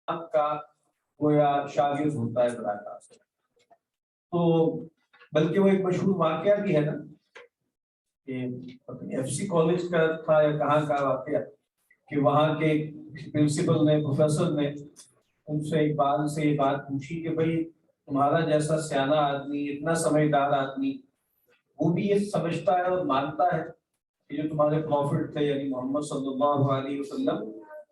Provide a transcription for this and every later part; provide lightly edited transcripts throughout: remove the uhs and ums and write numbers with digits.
کا گویا شاگرد ہوتا ہے براہ راست. تو بلکہ وہ ایک مشہور واقعہ بھی ہے نا کہ ایف سی کالج کا تھا یا کہاں کا واقعہ کہ وہاں کے پرنسپل نے پروفیسر نے ان سے اقبال سے یہ بات پوچھی کہ بھائی تمہارا جیسا سیانا آدمی اتنا سمجھدار آدمی وہ بھی یہ سمجھتا ہے اور مانتا ہے کہ جو تمہارے پروفٹ تھے یعنی محمد صلی اللہ علیہ وسلم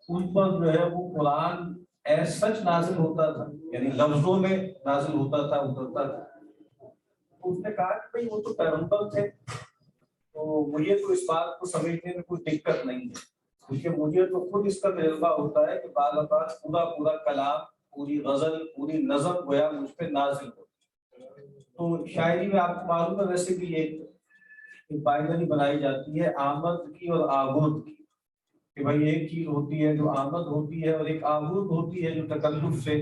ان پر جو ہے وہ قرآن ایز سچ نازل ہوتا تھا یعنی لفظوں میں نازل ہوتا تھا اترتا تھا. اس نے کہا کہ بھائی وہ تو پیغمبر تھے تو مجھے تو اس بات کو سمجھنے میں کوئی دقت نہیں ہے کیونکہ مجھے تو خود اس کا تجربہ ہوتا ہے کہ بعض اوقات پورا کلام پوری غزل پوری نظم گویا مجھ پہ نازل ہوتی. تو شاعری میں آپ کو معلوم ہے ویسے بھی ایک بائنری بنائی جاتی ہے آمد کی اور آبود کی کہ بھائی ایک چیز ہوتی ہے جو آمد ہوتی ہے اور ایک آبود ہوتی ہے جو تکلف سے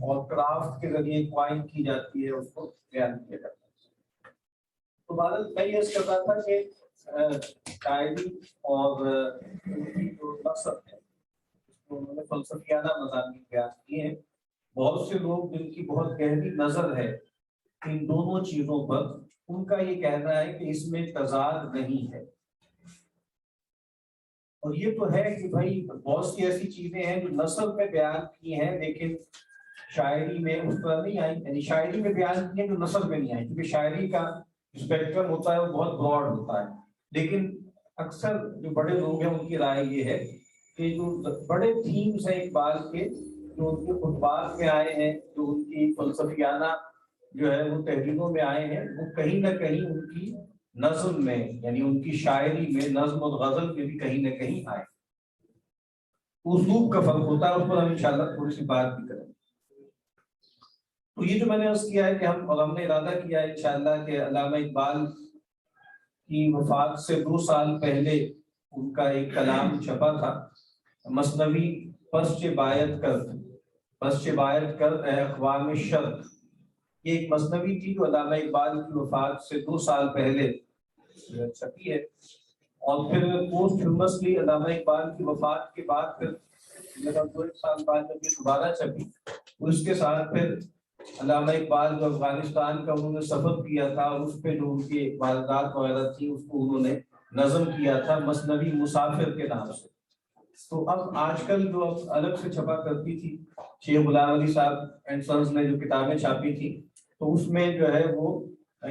اور کرافٹ کے ذریعے کوائن کی جاتی ہے اس کو بیان کیا جاتا ہے. تو بات میں یہ کر رہا تھا کہ شاعری اور ان کی جو نثر ہے انہوں نے فلسفیانہ مضامین بیان کیے ہیں. بہت سے لوگ جن کی بہت گہری نظر ہے ان دونوں چیزوں پر ان کا یہ کہنا ہے کہ اس میں تضاد نہیں ہے. اور یہ تو ہے کہ بھائی بہت سی ایسی چیزیں ہیں جو نثر میں بیان کی ہیں لیکن شاعری میں اس طرح نہیں آئی یعنی شاعری میں بیان کی ہیں جو نثر میں نہیں آئی کیونکہ شاعری کا اسپیکٹرم ہوتا ہے وہ بہت براڈ ہوتا ہے. لیکن اکثر جو بڑے لوگ ہیں ان کی رائے یہ ہے کہ جو بڑے تھیمز ہیں اقبال کے جو ان کے خطبات میں آئے ہیں جو ان کی فلسفیانہ جو ہے وہ تحریروں میں آئے ہیں وہ کہیں نہ کہیں ان کی نظم میں یعنی ان کی شاعری میں نظم اور غزل میں بھی کہیں نہ کہیں آئے. اسلوب کا فرق ہوتا ہے اس پر ہم انشاءاللہ تھوڑی سی بات بھی کریں. تو یہ جو میں نے عرض کیا ہے کہ ہم نے ارادہ کیا ہے انشاءاللہ کہ علامہ اقبال کی وفات سے 2 سال پہلے ان کا ایک کلام چھپا تھا مثنوی پس چه باید کرد اے اقوام شرق. یہ ایک مثنوی تھی جو علامہ اقبال کی وفات سے 2 سال پہلے چھپی ہے اور پھر پوسٹ ہیومسلی علامہ اقبال کی وفات کے بعد پھر 2 سال بعد جب یہ دوبارہ چھپی اس کے ساتھ پھر علامہ اقبال جو افغانستان کا انہوں نے سفر کیا تھا اس پہ جو ان کی واردات وغیرہ تھی اس کو انہوں نے نظم کیا تھا مثنوی مسافر کے نام سے. تو اب آج کل جو الگ سے چھپا کرتی تھی شیخ غلام علی صاحب اینڈ سنز نے جو کتابیں چھاپی تھی تو اس میں جو ہے وہ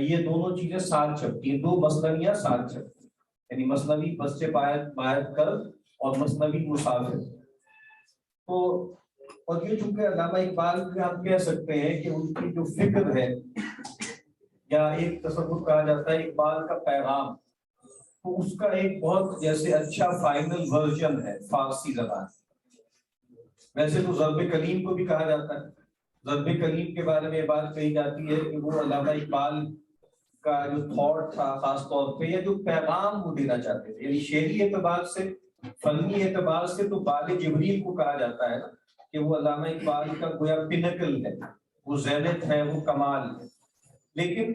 یہ دونوں چیزیں ساتھ چھپتی ہیں 2 مثنویاں ساتھ چھپتی ہیں یعنی مثنوی پس چه باید کرد اور مثنوی مسافر. تو اور یہ چونکہ علامہ اقبال کے ہم کہہ سکتے ہیں کہ ان کی جو فکر ہے یا ایک تصور کہا جاتا ہے اقبال کا پیغام تو اس کا ایک بہت جیسے اچھا فائنل ورژن ہے فارسی زبان. ویسے تو ضرب کلیم کو بھی کہا جاتا ہے. ضرب کلیم کے بارے میں یہ بات کہی جاتی ہے کہ وہ علامہ اقبال کا جو تھاٹ تھا خاص طور پہ یا جو پیغام وہ دینا چاہتے تھے یعنی شعری اعتبار سے فنی اعتبار سے تو بال جبریل کو کہا جاتا ہے کہ وہ علامہ اقبال کا گویا پینکل ہے وہ زینت ہے وہ کمال ہے. لیکن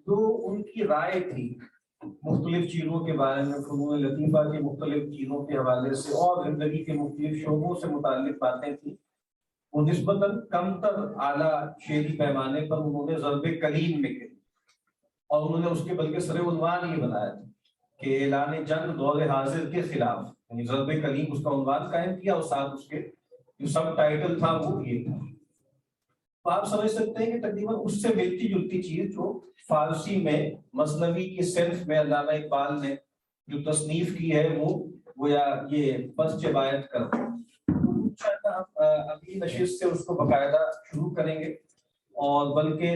جو ان کی رائے تھی مختلف چیزوں کے بارے میں فنون لطیفہ کے مختلف چیزوں کے حوالے سے اور زندگی کے مختلف شعبوں سے متعلق باتیں تھیں وہ نسبتاً کم تر اعلیٰ شعری پیمانے پر انہوں نے ضرب کلیم میں کہی اور انہوں نے اس کے بلکہ سر عنوان یہ بنایا تھا کہ اعلان جنگ دور حاضر کے خلاف یعنی ضرب کلیم اس کا عنوان قائم کیا اور ساتھ اس کے جو سب ٹائٹل تھا وہ یہ تھا. تو آپ سمجھ سکتے ہیں کہ تقریباً اس سے ملتی جلتی چیز جو فارسی میں مثنوی کی صنف میں علامہ اقبال نے جو تصنیف کی ہے وہ گویا یہ پس چه باید کرد. ہم اگلی نشست سے اس کو باقاعدہ شروع کریں گے اور بلکہ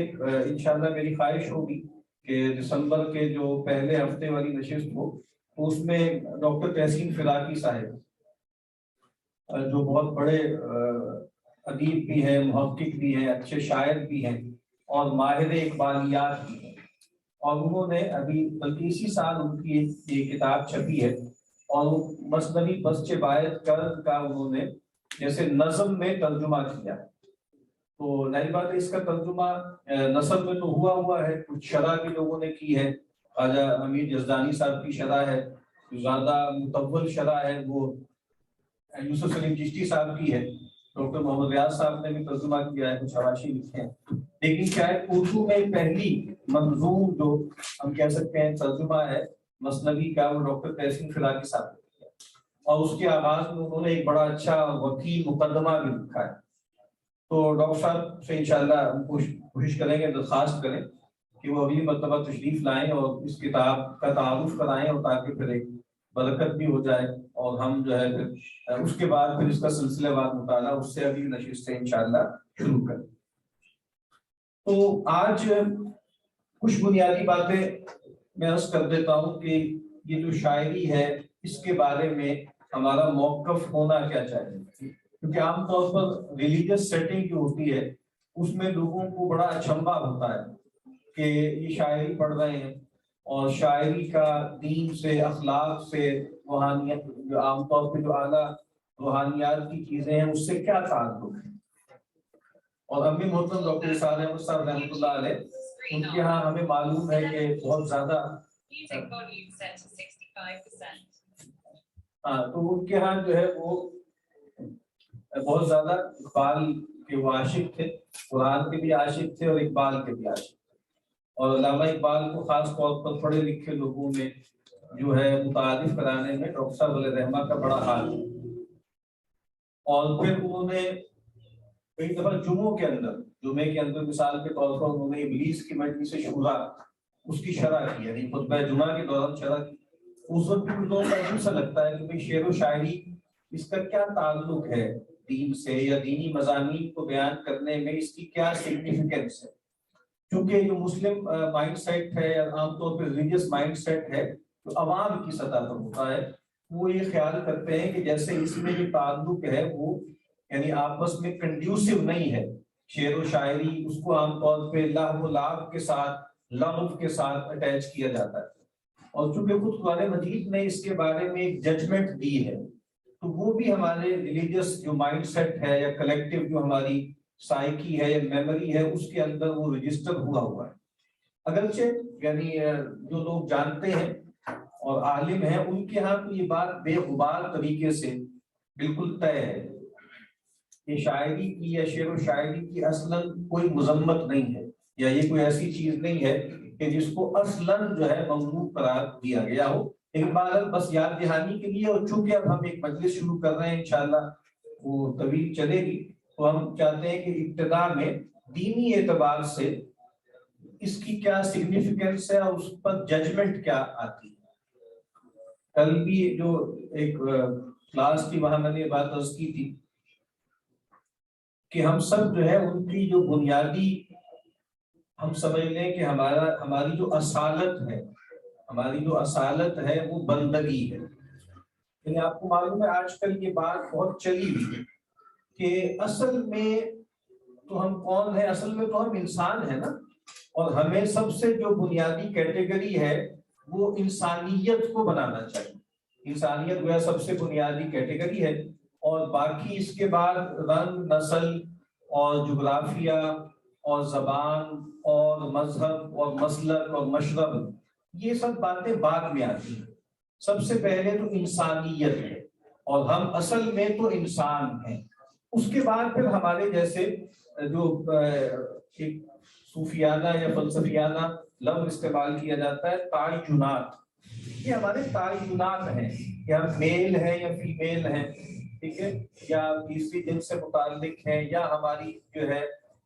انشاءاللہ میری خواہش ہوگی کہ دسمبر کے جو پہلے ہفتے والی نشست ہو تو اس میں ڈاکٹر تحسین فراقی صاحب جو بہت بڑے ادیب بھی ہیں محقق بھی ہیں اچھے شاعر بھی ہیں اور ماہر اقبالیات بھی ہیں اور انہوں نے ابھی بلکہ اسی سال ان کی یہ کتاب چھپی ہے اور مثنوی پس چه باید کرد کا انہوں نے جیسے نظم میں ترجمہ کیا. تو نئی بات ہے اس کا ترجمہ نثر میں تو ہوا ہے کچھ شرح بھی لوگوں نے کی ہے. خواجہ امیر یزدانی صاحب کی شرح ہے جو زیادہ مطول شرح ہے وہ یوسف سلیم چشتی صاحب کی ہے ڈاکٹر محمد ریاض صاحب نے بھی ترجمہ کیا ہے, کچھ حواشی لکھے ہیں, لیکن شاید اردو میں پہلی منظوم جو ہم کہہ سکتے ہیں ترجمہ ہے مثنوی کا, وہ ڈاکٹر تحسین فراقی صاحب نے کیا, اور اس کے آغاز میں انہوں نے ایک بڑا اچھا وکیل مقدمہ بھی لکھا ہے. تو ڈاکٹر صاحب سے انشاءاللہ ہم کوشش کریں گے, درخواست کریں کہ وہ اگلی مرتبہ تشریف لائیں اور اس کتاب کا تعارف کرائیں, اور تاکہ پھر ایک برکت بھی ہو جائے, اور ہم جو ہے پھر اس کے بعد پھر اس کا سلسلہ وار مطالعہ اس سے اگلی نشست سے انشاءاللہ شروع کریں. تو آج کچھ بنیادی باتیں میں عرض کر دیتا ہوں کہ یہ جو شاعری ہے اس کے بارے میں ہمارا موقف ہونا کیا چاہیے, کیونکہ عام طور پر ریلیجس سیٹنگ جو ہوتی ہے اس میں لوگوں کو بڑا اچنبھا ہوتا ہے کہ یہ شاعری پڑھ رہے ہیں, اور شاعری کا دین سے, اخلاق سے, روحانیت جو عام طور پہ جو اعلیٰ روحانیات کی چیزیں ہیں اس سے کیا تعلق ہے. اور امی محترم ڈاکٹر اسحاق احمد صاحب رحمۃ اللہ علیہ, ان کے ہاں ہمیں معلوم ہے کہ بہت زیادہ تو ان کے ہاں جو ہے وہ بہت زیادہ اقبال کے وہ عاشق تھے, قرآن کے بھی عاشق تھے اور اقبال کے بھی عاشق تھے, اور علامہ اقبال کو خاص طور پر پڑھے لکھے لوگوں میں جو ہے متعارف کرانے میں ڈاکٹر صاحب علیہ رحمہ کا بڑا حال ہے. اور پھر انہوں نے کئی دفعہ جمعے کے اندر مثال کے طور پر انہوں نے ابلیس کی مجلس شورا اس کی شرح کی, یعنی خطبہ جمعہ کے دوران شرح کی. اس وقت بھی لوگوں کو ایسا لگتا ہے کہ بھئی شعر و شاعری اس کا کیا تعلق ہے دین سے, یا دینی مضامین کو بیان کرنے میں اس کی کیا سگنیفیکینس ہے. کیونکہ جو مسلم مائنڈ سیٹ ہے, یا عام طور پہ ریلیجس مائنڈ سیٹ ہے جو عوام کی سطح پر ہوتا ہے, وہ یہ خیال کرتے ہیں کہ جیسے اس میں جو تعلق ہے وہ یعنی آپس میں کنڈیوسو نہیں ہے. شعر و شاعری اس کو عام طور پہ لہو و لعب کے ساتھ, لغو کے ساتھ اٹیچ کیا جاتا ہے, اور چونکہ خود قرآن مجید نے اس کے بارے میں ایک ججمنٹ دی ہے, تو وہ بھی ہمارے ریلیجس جو مائنڈ سیٹ ہے یا کلیکٹیو جو ہماری سائیکی ہے یا میموری ہے اس کے اندر وہ رجسٹر ہوا ہے. اگرچہ یعنی جو لوگ جانتے ہیں اور عالم ہیں ان کے ہاں تو یہ بات بے غبار طریقے سے بالکل طے ہے کہ شاعری کی یا شعر و شاعری کی اصلاً کوئی مذمت نہیں ہے, یا یہ کوئی ایسی چیز نہیں ہے کہ جس کو اصلاً جو ہے ممنوع قرار دیا گیا ہو. ایک بار بس یاد دہانی کے لیے, اور چونکہ اب ہم ایک مجلس شروع کر رہے ہیں انشاءاللہ وہ طویل چلے گی, تو ہم چاہتے ہیں کہ ابتدا میں دینی اعتبار سے اس کی کیا سگنیفیکینس ہے اور اس پر ججمنٹ کیا آتی ہے. کل بھی جو ایک کلاس تھی وہاں میں نے بات عرض کی تھی کہ ہم سب جو ہے ان کی جو بنیادی ہم سمجھ لیں کہ ہماری جو اصالت ہے وہ بندگی ہے. یعنی آپ کو معلوم ہے آج کل یہ بات بہت چلی ہوئی ہے کہ اصل میں تو ہم کون ہیں, اصل میں تو ہم انسان ہیں نا, اور ہمیں سب سے جو بنیادی کیٹیگری ہے وہ انسانیت کو بنانا چاہیے. انسانیت وہ سب سے بنیادی کیٹیگری ہے, اور باقی اس کے بعد رنگ, نسل اور جغرافیہ اور زبان اور مذہب اور مسلک اور مشرب, یہ سب باتیں بعد میں آتی ہیں. سب سے پہلے تو انسانیت ہے, اور ہم اصل میں تو انسان ہیں. اس کے بعد پھر ہمارے جیسے جو ایک صوفیانہ یا فلسفیانہ لفظ استعمال کیا جاتا ہے تعینات, یہ ہمارے تعینات ہیں کہ ہم میل ہیں یا فیمیل ہیں, ٹھیک ہے, یا تیسری جنس سے متعلق ہیں, یا ہماری جو ہے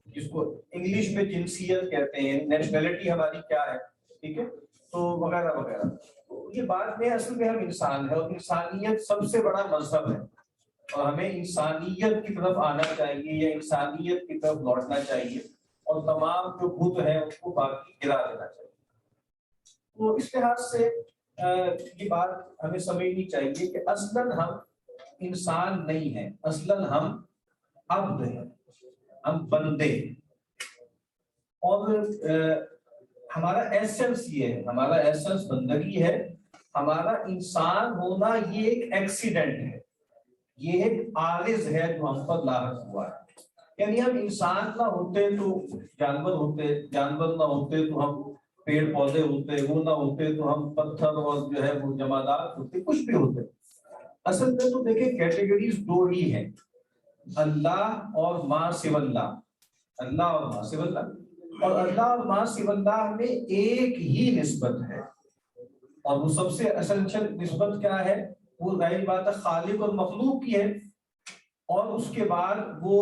جس کو انگلش میں جنسیت کہتے ہیں, نیشنلٹی ہماری کیا ہے, ٹھیک ہے, تو وغیرہ وغیرہ. تو یہ بات میں اصل میں ہم انسان ہیں, اور انسانیت سب سے بڑا مذہب ہے, اور ہمیں انسانیت کی طرف آنا چاہیے یا انسانیت کی طرف لوٹنا چاہیے, اور تمام جو بت ہیں ان کو باقی گرا دینا چاہیے. تو اس لحاظ سے یہ بات ہمیں سمجھنی چاہیے کہ اصلاً ہم انسان نہیں ہیں, اصلاً ہم عبد ہیں, ہم بندے ہیں. اور ہمارا ایسنس یہ ہے, ہمارا ایسنس بندگی ہے. ہمارا انسان ہونا یہ ایک ایکسیڈنٹ ہے, یہ ایک عارض ہے جو ہم پر لاحق ہوا ہے. یعنی ہم انسان نہ ہوتے تو جانور ہوتے, جانور نہ ہوتے تو ہم پیڑ پودے ہوتے, وہ نہ ہوتے تو ہم پتھر اور جو ہے وہ جمادات ہوتے, کچھ بھی ہوتے. اصل میں تو دیکھیں کیٹیگریز دو ہی ہیں, اللہ اور ما سوى اللہ، اللہ اور ما سوى اللہ، اور اللہ اور ما سوى اللہ میں ایک ہی نسبت ہے، اور وہ سب سے اصل نسبت کیا ہے؟ وہ ظاہر بات ہے خالق اور مخلوق کی ہے، اور اس کے بعد وہ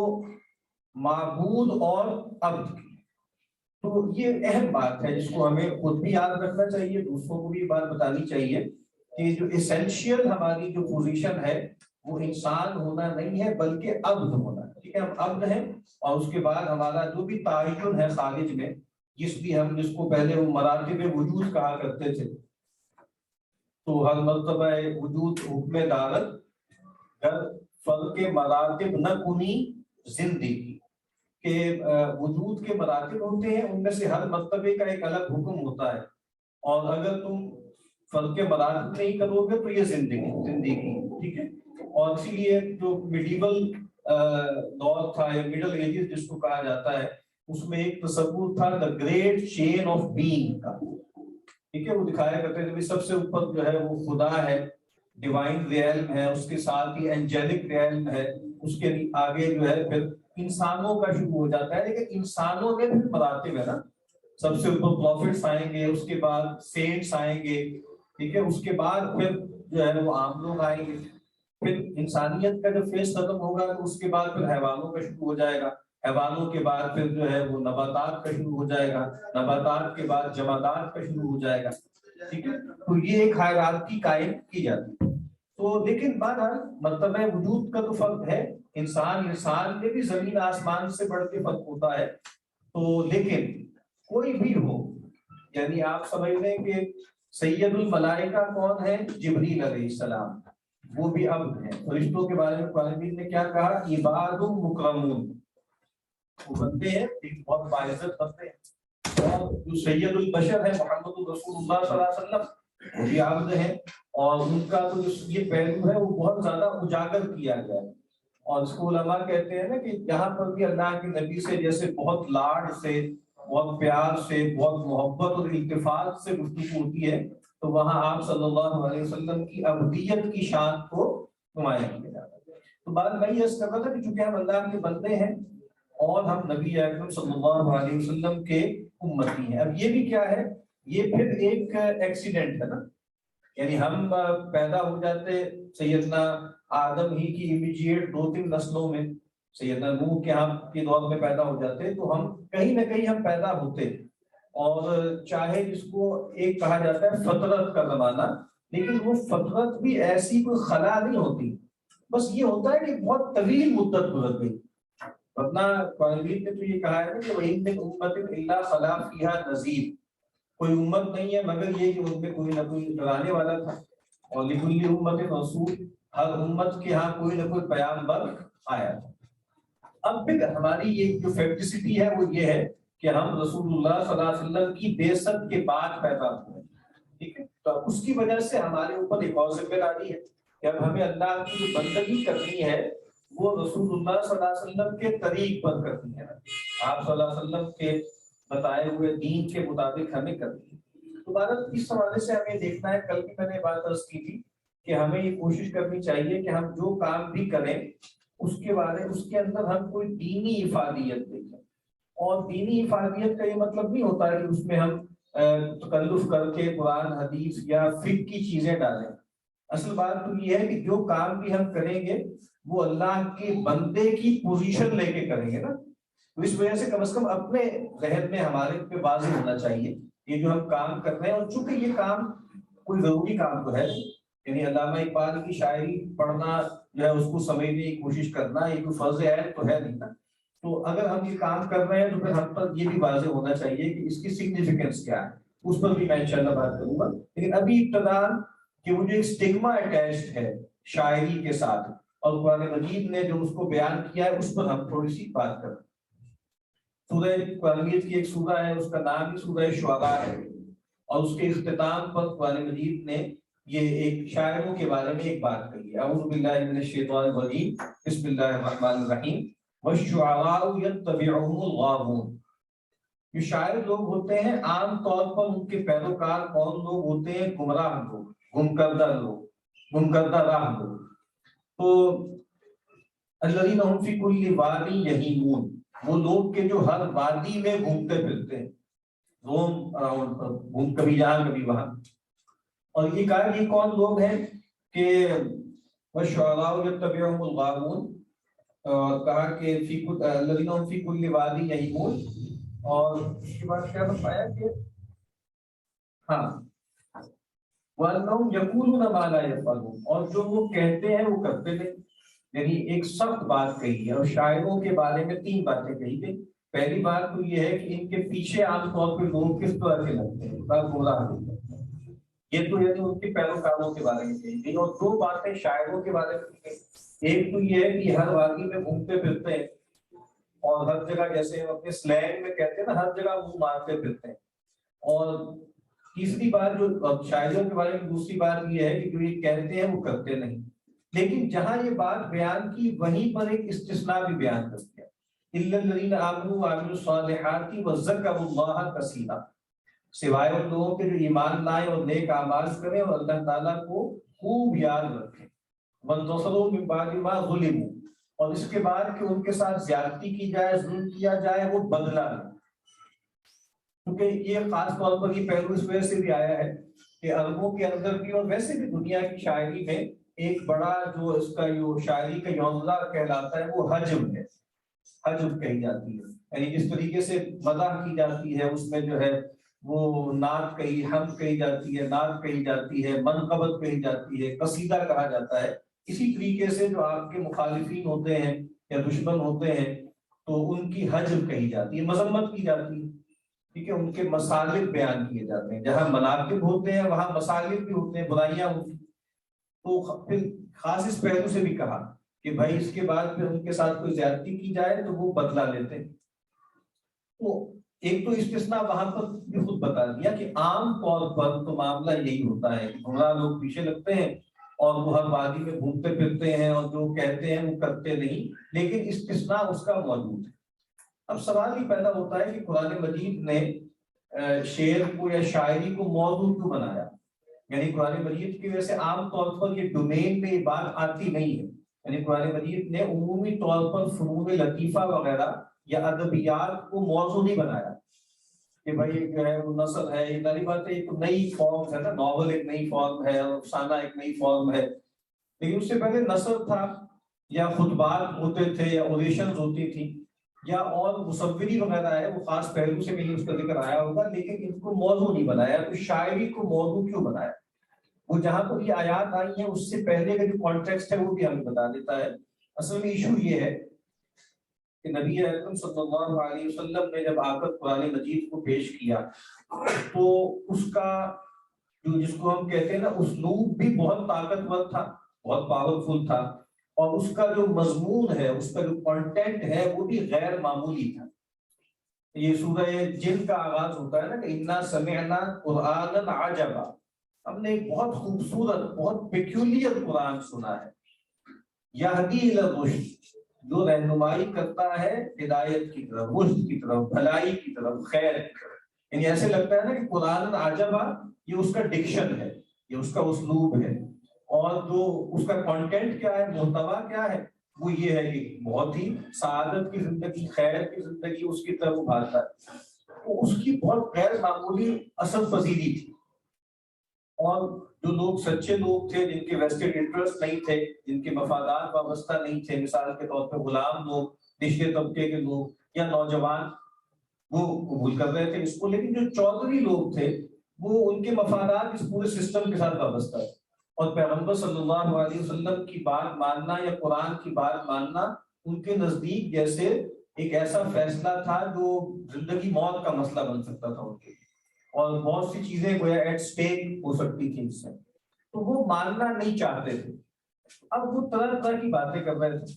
معبود اور عبد کی۔ تو یہ اہم بات ہے جس کو ہمیں خود بھی یاد رکھنا چاہیے، دوسروں کو بھی بات بتانی چاہیے کہ جو ایسینشیل ہماری جو پوزیشن ہے وہ انسان ہونا نہیں ہے بلکہ عبد ہونا ہے، ٹھیک ہے؟ ہم عبد ہیں، اور اس کے بعد ہمارا جو بھی تعین ہے خارج میں، جس کو پہلے وہ مراتب وجود کہا کرتے تھے، تو ہر مرتبہ وجود حکم دارت گر فرق مراتب نہ کنی زندگی، کہ وجود کے مراتب ہوتے ہیں، ان میں سے ہر مرتبے کا ایک الگ حکم ہوتا ہے، اور اگر تم فرق مراتب نہیں کرو گے تو یہ زندگی، ٹھیک ہے؟ اور اسی لیے جو میڈیول دور تھا یا مڈل ایجز جس کو کہا جاتا ہے، اس میں ایک تصور تھا the great chain of being کا، ٹھیک ہے؟ وہ دکھایا کرتے تھے سب سے اوپر جو ہے وہ خدا ہے، ڈیوائن ریئلم ہے، اس کے ساتھ ہی اینجلک ریئلم ہے، اس کے آگے جو ہے پھر انسانوں کا شروع ہو جاتا ہے، لیکن انسانوں میں بھی مراتب ہے نا، سب سے اوپر پروفٹس آئیں گے، اس کے بعد سینٹس آئیں گے، ٹھیک ہے؟ اس کے بعد پھر جو ہے وہ عام لوگ آئیں گے، پھر انسانیت کا جو فیز ختم ہوگا تو اس کے بعد پھر حیوانوں کا شروع ہو جائے گا، حیوانوں کے بعد پھر جو ہے وہ نباتات کا شروع ہو جائے گا، نباتات کے بعد جمادات کا شروع ہو جائے گا، ٹھیک ہے؟ تو یہ ایک ہائرارکی قائم کی جاتی ہے۔ تو لیکن بہرحال مرتبہ وجود کا تو فرق ہے، انسان میں بھی زمین آسمان سے بڑھ کے فرق ہوتا ہے، تو لیکن کوئی بھی ہو، یعنی آپ سمجھ لیں کہ سید الملائکہ کون ہے؟ جبریل علیہ السلام، وہ بھی عبد ہیں۔ فرشتوں کے بارے میں قرآن مجید نے کیا کہا؟ عباد مکرمون، وہ بندے ہیں ایک بہت باعزت بندے ہیں، اور جو سید البشر ہے محمد رسول اللہ صلی اللہ علیہ وسلم، وہ بھی عبد ہیں، اور ان کا تو یہ پہلو ہے وہ بہت زیادہ اجاگر کیا گیا ہے، اور اس کو علماء کہتے ہیں نا کہ جہاں پر بھی اللہ کے نبی سے جیسے بہت لاڈ سے، بہت پیار سے، بہت محبت اور التفات سے گفتگو ہوتی ہے، تو وہاں آپ صلی اللہ علیہ وسلم کی عبدیت کی شان کو نمایاں کیا جاتا ہے۔ تو بات میں یہ کر رہا تھا کہ چونکہ ہم اللہ کے بندے ہیں اور ہم نبی اکرم صلی اللہ علیہ وسلم کے امتی ہیں، اب یہ بھی کیا ہے؟ یہ پھر ایک ایکسیڈنٹ ہے نا، یعنی ہم پیدا ہو جاتے سیدنا آدم ہی کی امیجیٹ 2-3 نسلوں میں، سیدنا نوح کے ہم کے دور میں پیدا ہو جاتے، تو ہم کہیں نہ کہیں ہم پیدا ہوتے، اور چاہے جس کو ایک کہا جاتا ہے فطرت کا زمانہ، لیکن وہ فطرت بھی ایسی کوئی خلا نہیں ہوتی، بس یہ ہوتا ہے کہ بہت طویل مدت گزر گئی، ورنہ قرآن نے تو یہ کہا ہے کہ وَإِن مِّنْ أُمَّةٍ إِلَّا خَلَا فِيهَا نَذِيرٌ، کوئی امت نہیں ہے مگر یہ کہ ان میں کوئی نہ کوئی ڈرانے والا تھا، اور لِكُلِّ أُمَّةٍ رَسُولٌ، ہر امت کے ہاں کوئی نہ کوئی پیغمبر آیا تھا۔ اب پھر ہماری یہ جو فیکٹسٹی ہے وہ یہ ہے کہ ہم رسول اللہ صلی اللہ علیہ وسلم کی بعثت کے بعد پیدا ہوئے، ٹھیک ہے؟ تو اس کی وجہ سے ہمارے اوپر ایک اور ذمہ داری ہے کہ اب ہمیں اللہ کی جو بندگی کرنی ہے وہ رسول اللہ صلی اللہ علیہ وسلم کے طریق پر کرنی ہے، آپ صلی اللہ علیہ وسلم کے بتائے ہوئے دین کے مطابق ہمیں کرنی ہے۔ تو بھارت اس حوالے سے ہمیں دیکھنا ہے، کل بھی میں نے بات عرض کی تھی کہ ہمیں یہ کوشش کرنی چاہیے کہ ہم جو کام بھی کریں اس کے اندر ہم کوئی دینی افادیت دیکھیں، اور دینی افادیت کا یہ مطلب نہیں ہوتا ہے کہ اس میں ہم تکلف کر کے قرآن حدیث یا فقہ کی چیزیں ڈالیں، اصل بات تو یہ ہے کہ جو کام بھی ہم کریں گے وہ اللہ کے بندے کی پوزیشن لے کے کریں گے نا، تو اس وجہ سے کم از کم اپنے ذہن میں ہمارے پہ واضح ہونا چاہیے یہ جو ہم کام کر رہے ہیں، اور چونکہ یہ کام کوئی ضروری کام تو ہے، یعنی علامہ اقبال کی شاعری پڑھنا جو ہے اس کو سمجھنے کی کوشش کرنا یہ کوئی فرض عین تو ہے نہیں نا، تو اگر ہم یہ کام کر رہے ہیں تو پھر ہم پر یہ بھی واضح ہونا چاہیے کہ اس کی سگنیفیکینس کیا ہے، اس پر بھی میں انشاءاللہ بات کروں گا، لیکن ابھی ابتداءً کہ وہ جو ایک سٹگما اٹیچڈ ہے شاعری کے ساتھ اور قرآن مجید نے جو اس کو بیان کیا ہے اس پر ہم تھوڑی سی بات کریں۔ سورہ قرآن مجید کی ایک سورہ ہے، اس کا نام ہی سورہ شعراء ہے، اور اس کے اختتام پر قرآن مجید نے یہ ایک شاعروں کے بارے میں ایک بات کہی ہے، اعوذ باللہ من الشیطان الرجیم، بسم اللہ الرحمن الرحیم، والشعراء یتبعہم الغاوون۔ یہ شاعر لوگ ہوتے ہیں عام طور پر ان کے پیروکار کون لوگ ہوتے ہیں؟ گمراہ لوگ، گم کردہ راہ لوگ۔ تو الذین هم فی کل واد یہیمون، وہ لوگ کے جو ہر وادی میں گھومتے پھرتے ہیں، روم اراؤنڈ، کبھی یہاں کبھی وہاں. اور یہ کہا یہ کون لوگ ہیں کہ والشعراء یتبعهم الغاوون، کہا کہ الذین هم فی کل واد یہیمون. اور اس کے بعد کیا بتایا کہ ہاں وَأَنَّهُمْ يَقُولُونَ مَا لَا يَفْعَلُونَ، اور جو وہ کہتے ہیں وہ کرتے نہیں. یعنی ایک سخت بات کہی ہے. اور شاعروں کے بارے میں 3 باتیں کہی گئی. پہلی بات تو یہ ہے کہ ان کے پیچھے عام طور پہ لوگ کس طرح کے لگتے ہیں، گمراہ ہوتے ہیں. یہ تو یعنی ان کے پیروکاروں کے بارے میں کہی گئی. اور 2 باتیں شاعروں کے بارے میں کہی گئی. ایک تو یہ ہے کہ ہر وادی میں گھومتے پھرتے ہیں اور ہر جگہ، جیسے ہم اپنے سلینگ میں کہتے ہیں نا، ہر جگہ منہ مارتے پھرتے ہیں. اور تیسری بات جو شاعروں کے بارے میں دوسری بات یہ ہے کہ جو یہ کہتے ہیں وہ کرتے نہیں. لیکن جہاں یہ بات بیان کی وہیں پر ایک استثناء بھی بیان کر دیا، الا الذین آمنوا وعملوا الصالحات وذکروا اللہ کثیرا، سوائے ان لوگوں کے جو ایمان لائے اور نیک اعمال کریں اور اللہ تعالیٰ کو خوب یاد رکھیں. وانتصروا من بعد ما ظلموا، اور اس کے بعد کہ ان کے ساتھ زیادتی کی جائے، ظلم کیا جائے، وہ بدلہ لیں. کیونکہ یہ خاص طور پر یہ پہلو اس وجہ سے بھی آیا ہے کہ عربوں کے اندر بھی اور ویسے بھی دنیا کی شاعری میں ایک بڑا جو اس کا جو شاعری کا یوزلہ کہلاتا ہے وہ حجم ہے. حجم کہی جاتی ہے، یعنی جس طریقے سے مدح کی جاتی ہے اس میں جو ہے وہ نعت کہی، حمد کہی جاتی ہے، نعت کہی جاتی ہے، منقبت کہی جاتی ہے، قصیدہ کہا جاتا ہے. اسی طریقے سے جو آپ کے مخالفین ہوتے ہیں یا دشمن ہوتے ہیں تو ان کی حجم کہی جاتی ہے، مذمت کی جاتی ہے. ٹھیک ہے، ان کے مصالح بیان کیے جاتے ہیں. جہاں مناقب ہوتے ہیں وہاں مصالح بھی ہوتے ہیں، برائیاں ہوتی ہیں. تو پھر خاص اس پہلو سے بھی کہا کہ بھائی اس کے بعد پھر ان کے ساتھ کوئی زیادتی کی جائے تو وہ بدلہ لیتے ہیں. تو ایک تو استثناء وہاں پر بھی خود بتا دیا کہ عام طور پر تو معاملہ یہی ہوتا ہے کہ گمراہ لوگ پیچھے لگتے ہیں اور وہ ہر وادی میں گھومتے پھرتے ہیں اور جو کہتے ہیں وہ کرتے نہیں. لیکن استثناء اس کا موجود ہے. اب سوال یہ پیدا ہوتا ہے کہ قرآن مجید نے شعر کو یا شاعری کو موضوع کیوں بنایا؟ یعنی قرآن مجید کی وجہ سے عام طور پر یہ ڈومین میں یہ بات آتی نہیں ہے. یعنی قرآن مجید نے عمومی طور پر فنون لطیفہ وغیرہ یا ادبیات کو موضوع نہیں بنایا کہ بھائی جو ہے وہ نثر ہے. یہ ساری بات ہے، ایک نئی فارم ہے نا، ناول ایک نئی فارم ہے اور افسانہ ایک نئی فارم ہے. لیکن اس سے پہلے نثر تھا یا خطبات ہوتے تھے یا اوریشنز ہوتی تھی یا اور مصوری وغیرہ ہے، وہ خاص پہلو سے کہیں اس کا ذکر آیا ہوگا. لیکن ان کو موضوع نہیں بنایا. تو شاعری کو موضوع کیوں بنایا؟ وہ جہاں پر یہ آیات آئی ہیں اس سے پہلے کا جو کانٹیکسٹ ہے وہ بھی ہمیں بتا دیتا ہے. اصل میں ایشو یہ ہے کہ نبی اکرم صلی اللہ علیہ وسلم نے جب آ کر قرآن مجید کو پیش کیا تو اس کا جو جس کو ہم کہتے ہیں نا اسلوب بھی بہت طاقتور تھا، بہت پاورفل تھا. اور اس کا جو مضمون ہے، اس کا جو کنٹینٹ ہے وہ بھی غیر معمولی تھا. یہ سورہ جن کا آغاز ہوتا ہے نا کہ انا سمعنا قرآنا عجبا، ہم نے ایک بہت خوبصورت بہت پیکیولر قرآن سنا ہے. یہدی الی الرشد، جو رہنمائی کرتا ہے ہدایت کی طرف، رشد کی طرف، بھلائی کی طرف، خیر کی طرف. یعنی ایسے لگتا ہے نا کہ قرآن عجبا یہ اس کا ڈکشن ہے، یہ اس کا اسلوب ہے. اور جو اس کا کنٹینٹ کیا ہے، محتوا کیا ہے، وہ یہ ہے کہ بہت ہی سعادت کی زندگی، خیر کی زندگی اس کی طرف ابھارتا ہے. تو اس کی بہت غیر معمولی اثر پذیری تھی. اور جو لوگ سچے لوگ تھے، جن کے ویسٹڈ انٹرسٹ نہیں تھے، جن کے مفادات وابستہ نہیں تھے، مثال کے طور پہ غلام لوگ، نچلے طبقے کے لوگ یا نوجوان، وہ قبول کر رہے تھے اس کو. لیکن جو چودھری لوگ تھے وہ ان کے مفادات اس پورے سسٹم کے ساتھ وابستہ تھے. اور پیغمبر صلی اللہ علیہ وسلم کی بات ماننا یا قرآن کی بات ماننا ان کے نزدیک جیسے ایک ایسا فیصلہ تھا جو زندگی موت کا مسئلہ بن سکتا تھا ان کے، اور بہت سی چیزیں گویا ایٹ اسٹیک ہو سکتی تھی اس سے. تو وہ ماننا نہیں چاہتے تھے. اب وہ طرح طرح کی باتیں کر رہے تھے.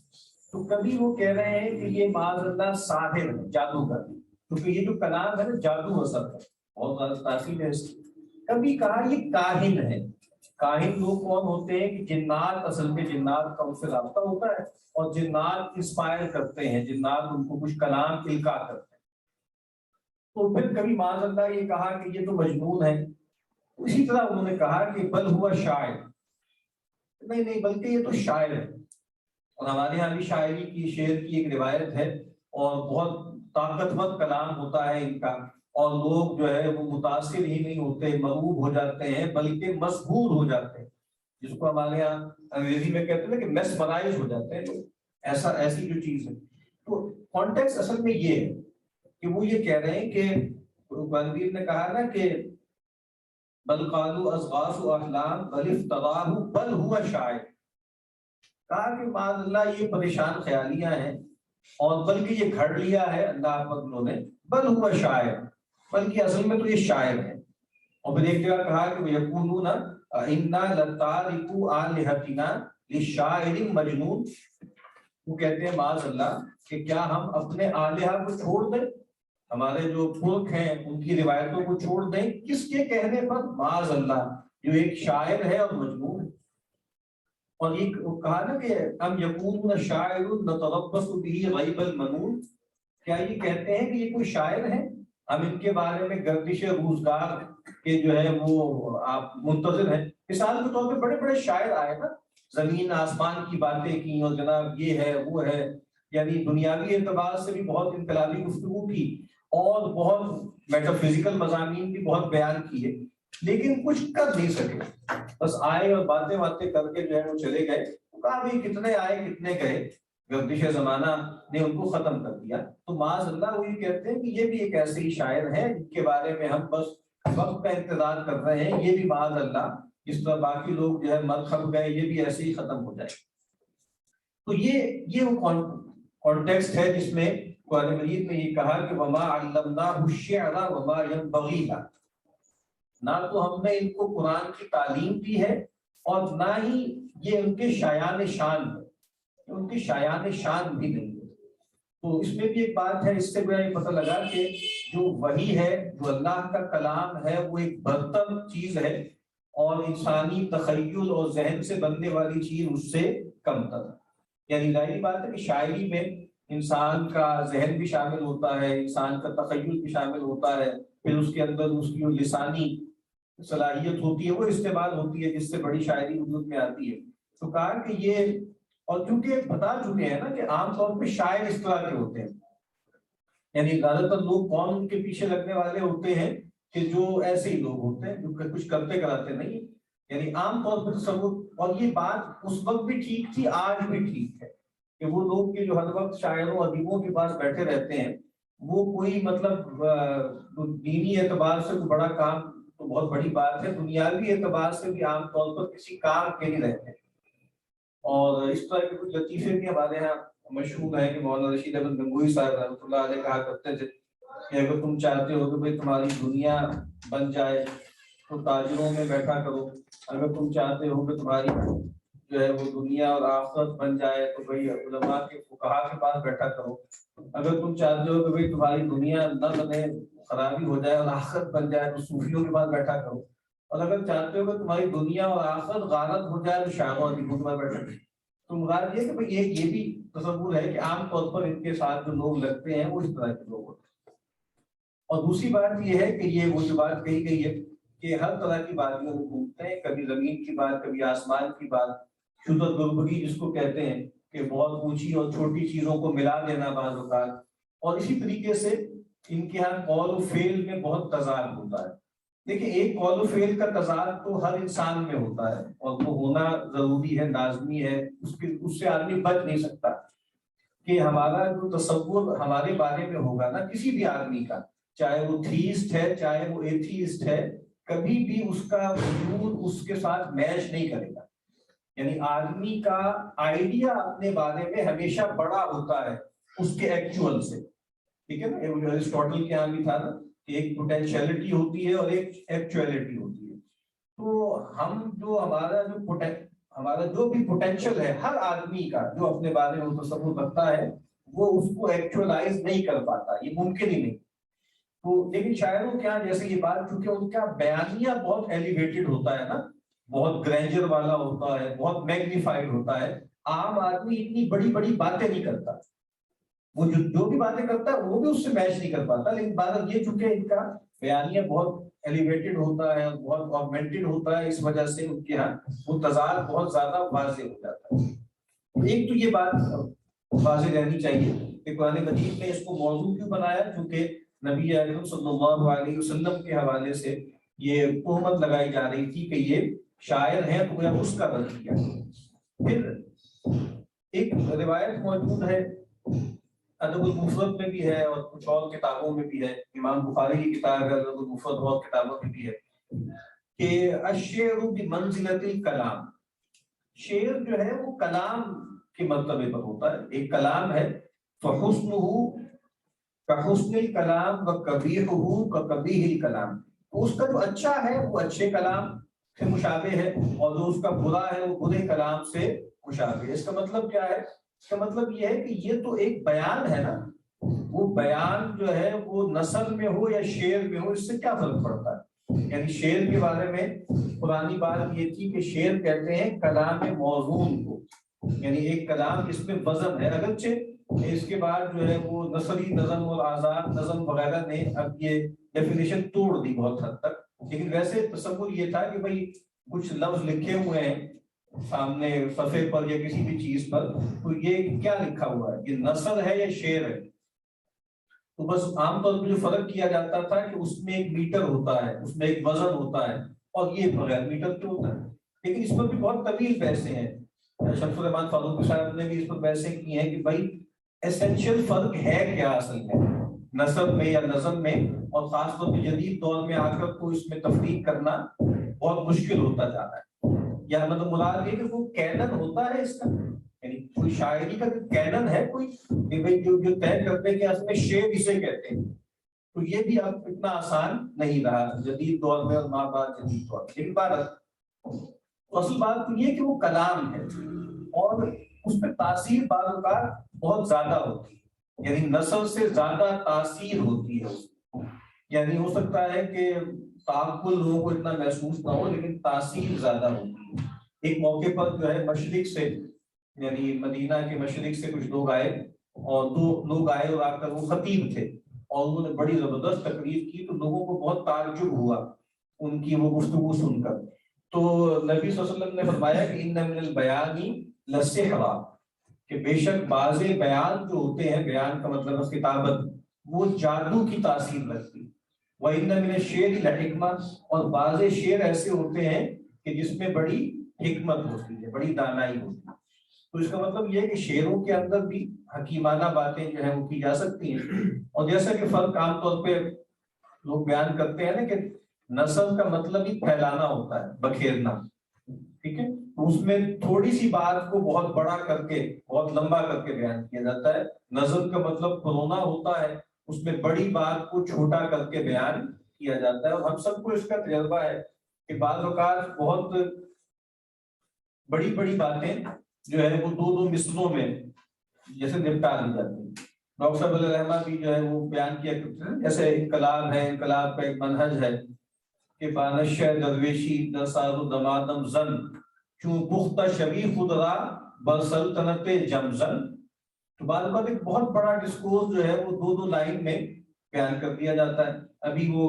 تو کبھی وہ کہہ رہے ہیں کہ یہ معاذ اللہ ساحر ہے، جادوگر، کیونکہ یہ جو کلام ہے نا جادو اثر ہے، بہت زیادہ تاثیر ہے اس کی. کبھی کہا یہ کاہن ہے. کاہن لوگ کون ہوتے ہیں کہ جنات، اصل میں جنات کا ان سے رابطہ ہوتا ہے اور جنات انسپائر کرتے ہیں، جنات ان کو کچھ کلام القاء کرتے ہیں. تو پھر کبھی معاذ اللہ یہ کہا کہ یہ تو مجنون ہے. اسی طرح انہوں نے کہا کہ بل ہوا شاعر، نہیں بلکہ یہ تو شاعر ہے. اور ہمارے یہاں بھی شاعری کی شعر کی ایک روایت ہے اور بہت طاقتور کلام ہوتا ہے ان کا، اور لوگ جو ہے وہ متاثر ہی نہیں ہوتے، مرعوب ہو جاتے ہیں بلکہ مسحور ہو جاتے ہیں، جس کو ہمارے یہاں انگریزی میں کہتے ہیں کہ میسمرائز ہو جاتے ہیں لوگ، ایسی جو چیز ہے۔ تو کانٹیکس اصل میں یہ ہے کہ وہ یہ کہہ رہے ہیں کہ بلبیر نے کہا نا کہ بل قالوا اضغاث احلام بل افتراہ بل هو شاعر، کہا کہ معاذ اللہ یہ پریشان خیالیاں ہیں اور بلکہ یہ گھڑ لیا ہے اللہ پاک نے، بل ہوا شاعر، بلکہ اصل میں تو یہ شاعر ہے۔ اور پھر ایک جگہ کہا کہ یقولون انا لتارکو آلہتنا لشاعر مجنون، وہ کہتے ہیں معاذ اللہ کہ کیا ہم اپنے آلہہ کو چھوڑ دیں، ہمارے جو پرکھ ہیں ان کی روایتوں کو چھوڑ دیں، کس کے کہنے پر؟ معاذ اللہ، جو ایک شاعر ہے اور مجنون ہے۔ اور یہ کہا نا کہ ام یقولون شاعر نتربص به غیب المنون، کیا یہ کہتے ہیں کہ یہ کوئی شاعر ہے، ہم ان کے بارے میں گردش روزگار کے جو ہے وہ آپ منتظر ہیں۔ مثال کے طور پہ بڑے بڑے شاعر آئے نا، زمین آسمان کی باتیں کی اور جناب یہ ہے وہ ہے، یعنی دنیاوی اعتبار سے بھی بہت انقلابی گفتگو کی اور بہت میٹافزیکل مضامین بھی بہت بیان کیے، لیکن کچھ کر نہیں سکے، بس آئے اور باتیں کر کے جو ہے وہ چلے گئے۔ کہا بھی کتنے آئے کتنے گئے، گردش زمانہ نے ان کو ختم کر دیا۔ تو معاذ اللہ وہ یہ کہتے ہیں کہ یہ بھی ایک ایسے ہی شاعر ہیں جن کے بارے میں ہم بس وقت کا انتظار کر رہے ہیں، یہ بھی معاذ اللہ جس طرح باقی لوگ جو ہے مر کھپ گئے، یہ بھی ایسے ہی ختم ہو جائے۔ تو یہ وہ کانٹیکسٹ ہے جس میں قرآن مجید میں یہ کہا کہ وما علمناہ الشعر وما ينبغی لہ، نہ تو ہم نے ان کو قرآن کی تعلیم دی ہے اور نہ ہی یہ ان کے شایان شان ہے، ان کی شایان شان بھی نہیں ہے۔ تو اس میں بھی ایک بات ہے، اس سے بھی یہ پتہ لگا کہ جو وحی ہے، جو اللہ کا کلام ہے، وہ ایک برتر چیز ہے اور انسانی تخیل اور ذہن سے بننے والی چیز اس سے کم تر ہے۔ یعنی ظاہری بات ہے کہ شاعری میں انسان کا ذہن بھی شامل ہوتا ہے، انسان کا تخیل بھی شامل ہوتا ہے، پھر اس کے اندر اس کی جو لسانی صلاحیت ہوتی ہے وہ استعمال ہوتی ہے، جس سے بڑی شاعری وجود میں آتی ہے۔ تو کہا کہ یہ، اور چونکہ بتا چکے ہیں نا کہ عام طور پہ شاعر اس طرح کے ہوتے ہیں، یعنی زیادہ تر لوگ کون ان کے پیچھے لگنے والے ہوتے ہیں کہ جو ایسے ہی لوگ ہوتے ہیں جو کچھ کرتے کراتے نہیں، یعنی عام طور پر تصور۔ اور یہ بات اس وقت بھی ٹھیک تھی، آج بھی ٹھیک ہے کہ وہ لوگ کے جو ہر وقت شاعروں ادیبوں کے پاس بیٹھے رہتے ہیں، وہ کوئی مطلب دینی اعتبار سے کوئی بڑا کام تو بہت بڑی بات ہے، دنیاوی اعتبار سے بھی عام طور پر کسی کام کے نہیں رہتے۔ اور اس طرح کے کچھ لطیفے بھی ہمارے یہاں مشہور ہیں کہ مولانا رشید احمد گنگوہی صاحب رحمۃ اللہ علیہ کہا کرتے تھے کہ اگر تم چاہتے ہو کہ بھائی تمہاری دنیا بن جائے تو تاجروں میں بیٹھا کرو، اگر تم چاہتے ہو کہ تمہاری جو ہے وہ دنیا اور آخرت بن جائے تو بھائی علماء کے فقہاء کے پاس بیٹھا کرو، اگر تم چاہتے ہو کہ بھائی تمہاری دنیا نہ بنے، خرابی ہو جائے اور آخرت بن جائے تو صوفیوں کے پاس بیٹھا کرو، اور اگر چاہتے ہو کہ تمہاری دنیا اور آخرت غارت ہو جائے تو شاعروں ادیبوں کے پاس بیٹھا کرو۔ تو مراد یہ کہ بھائی یہ بھی تصور ہے کہ عام طور پر ان کے ساتھ جو لوگ لگتے ہیں وہ اس طرح کے لوگ ہوتے ہیں۔ اور دوسری بات یہ ہے کہ یہ وہ جو بات کہی گئی ہے کہ ہر طرح کی باتوں کو گھومتے ہیں، کبھی زمین کی بات، کبھی آسمان کی بات، شدت گربگی جس کو کہتے ہیں کہ بہت اونچی اور چھوٹی چیزوں کو ملا دینا بعض اوقات، اور اسی طریقے سے ان کے ہاں قول و فعل میں بہت تضاد ہوتا ہے۔ دیکھیں ایک قول و فعل کا تضاد تو ہر انسان میں ہوتا ہے اور وہ ہونا ضروری ہے، لازمی ہے، اس سے آدمی بچ نہیں سکتا کہ ہمارا جو تصور ہمارے بارے میں ہوگا نا کسی بھی آدمی کا، چاہے وہ تھیسٹ ہے چاہے وہ ایتھیسٹ ہے، کبھی بھی اس کا وجود اس کے ساتھ میچ نہیں کرے گا۔ یعنی آدمی کا آئیڈیا اپنے بارے میں ہمیشہ بڑا ہوتا ہے اس کے ایکچوئل سے، ٹھیک ہے نا؟ ایرسٹوٹل کے یہاں بھی تھا نا کہ ایک پوٹینشیلٹی ہوتی ہے اور ایک ایکچوئلٹی ہوتی ہے۔ تو ہم جو ہمارا جو بھی پوٹینشیل ہے ہر آدمی کا جو اپنے بارے میں تصور رکھتا ہے وہ اس کو ایکچوئلائز نہیں کر پاتا، یہ ممکن ہی نہیں۔ تو لیکن شاعروں کے یہاں جیسے یہ بات، چونکہ ان کا بیانیہ بہت ایلیویٹڈ ہوتا ہے نا، بہت گرینجر والا ہوتا ہے، بہت میگنیفائڈ ہوتا ہے، عام آدمی اتنی بڑی بڑی باتیں نہیں کرتا، وہ جو بھی باتیں کرتا ہے وہ بھی اس سے میچ نہیں کر پاتا۔ لیکن بات یہ چونکہ ان کا بیانیہ بہت ایلیویٹڈ ہوتا ہے، بہت آگمنٹڈ ہوتا ہے، اس وجہ سے ان کے یہاں وہ تضاد بہت زیادہ واضح ہو جاتا ہے۔ ایک تو یہ بات واضح رہنی چاہیے کہ قرآن مجید نے اس کو موضوع کیوں بنایا، کیونکہ نبی اکرم صلی اللہ علیہ وسلم کے حوالے سے یہ تہمت لگائی جا رہی تھی کہ یہ شاعر ہے تو گویا اس کا رد کیا۔ پھر ایک روایت موجود ہے، ادب المفرد میں بھی ہے اور کچھ اور کتابوں میں بھی ہے، امام بخاری کی کتاب ہے ادب المفرد اور کتابوں میں بھی ہے، کہ الشعر بمنزلۃ الکلام، شعر جو ہے وہ کلام کے مرتبے پر ہوتا ہے، ایک کلام ہے، فحسنہ کحسن الکلام وقبیحہ کقبیح الکلام، تو اس کا جو اچھا ہے وہ اچھے کلام سے مشابہ ہے اور جو اس کا برا ہے وہ برے کلام سے مشابہ ہے۔ اس کا مطلب کیا ہے؟ اس کا مطلب یہ ہے کہ یہ تو ایک بیان ہے نا، وہ بیان جو ہے وہ نثر میں ہو یا شعر میں ہو، اس سے کیا فرق پڑتا ہے؟ یعنی شعر کے بارے میں پرانی بات یہ تھی کہ شعر کہتے ہیں کلام موزون کو، یعنی ایک کلام جس میں وزن ہے، اگرچہ اس کے بعد جو ہے وہ نثری نظم اور آزاد نظم وغیرہ نے اب یہ ڈیفینیشن توڑ دی بہت حد تک، لیکن ویسے تصور یہ تھا کہ بھائی کچھ لفظ لکھے ہوئے ہیں سامنے صفحے پر یا کسی بھی چیز پر، تو یہ کیا لکھا ہوا ہے، یہ نثر ہے یا شعر ہے؟ تو بس عام طور پہ جو فرق کیا جاتا تھا کہ اس میں ایک میٹر ہوتا ہے، اس میں ایک وزن ہوتا ہے، اور یہ بغیر میٹر کے ہوتا ہے۔ لیکن اس پر بھی بہت طویل بحثیں ہیں، شمس الرحمان فاروقی صاحب نے بھی اس پر بحثیں کی ہیں کہ بھائی ایسینشیل فرق ہے کیا اصل میں نثر میں یا نظم میں، اور خاص طور پہ جدید دور میں آ کر کو اس میں تفریق کرنا بہت مشکل ہوتا جا رہا ہے۔ یا مطلب مراد یہ کہ وہ کینن ہوتا ہے اس کا، یعنی کوئی شاعری کا کینن ہے کوئی کہ بھئی جو طے کرتے ہیں کہ اصل میں شعر اسے کہتے ہیں، تو یہ بھی اب اتنا آسان نہیں رہا جدید دور میں اور ماں بعد جدید دور میں۔ ایک بار اصل بات تو یہ کہ وہ کلام ہے اور اس پہ تاثیر بعض اوقات بہت زیادہ ہوتی ہے، یعنی نثر سے زیادہ تاثیر ہوتی ہے اس میں، یعنی ہو سکتا ہے کہ تعقل لوگوں کو اتنا محسوس نہ ہو لیکن تاثیر زیادہ ہوتی ہے۔ ایک موقع پر جو ہے مشرق سے، یعنی مدینہ کے مشرق سے کچھ لوگ آئے، اور دو لوگ آئے اور آ کر وہ خطیب تھے اور انہوں نے بڑی زبردست تقریر کی، تو لوگوں کو بہت تعجب ہوا ان کی وہ گفتگو سن کر۔ تو نبی صلی اللہ علیہ وسلم نے فرمایا کہ ان من البیان لسحرا، کہ بے شک بعض بیان جو ہوتے ہیں، بیان کا مطلب اس کتابت، وہ جادو کی تاثیر رکھتی، وَإِنَّ مِنَ الشِّعْرِ لَحِکْمَةً، اور بعض شعر ایسے ہوتے ہیں کہ جس میں بڑی حکمت ہوتی ہے، بڑی دانائی ہوتی ہے۔ تو اس کا مطلب یہ ہے کہ شعروں کے اندر بھی حکیمانہ باتیں جو ہیں وہ کی جا سکتی ہیں، اور جیسا کہ فرق عام طور پہ لوگ بیان کرتے ہیں نا کہ نثر کا مطلب ہی پھیلانا ہوتا ہے، بکھیرنا، ٹھیک ہے، تو اس میں تھوڑی سی بات کو بہت بڑا کر کے بہت لمبا کر کے بیان کیا جاتا ہے۔ نظم کا مطلب کھلونا ہوتا ہے، اس میں بڑی بات کو چھوٹا کر کے بیان کیا جاتا ہے، اور ہم سب کو اس کا تجربہ ہے کہ بعض اوقات بہت بڑی بڑی باتیں جو ہے وہ دو دو مصروں میں جیسے نپٹا دی جاتی ہیں۔ ڈاکٹر صاحب علیہ رحمہ بھی جو ہے وہ بیان کیا کرتے ہیں، جیسے انقلاب ہے، انقلاب کا ایک منہج ہے کہ بانش درویشی دسار دمادم زن چون پختہ شبی خود را بر سلطنت جمزن، تو بعد اوقات ایک بہت بڑا ڈسکورس جو ہے وہ دو دو لائن میں بیان کر دیا جاتا ہے۔ ابھی وہ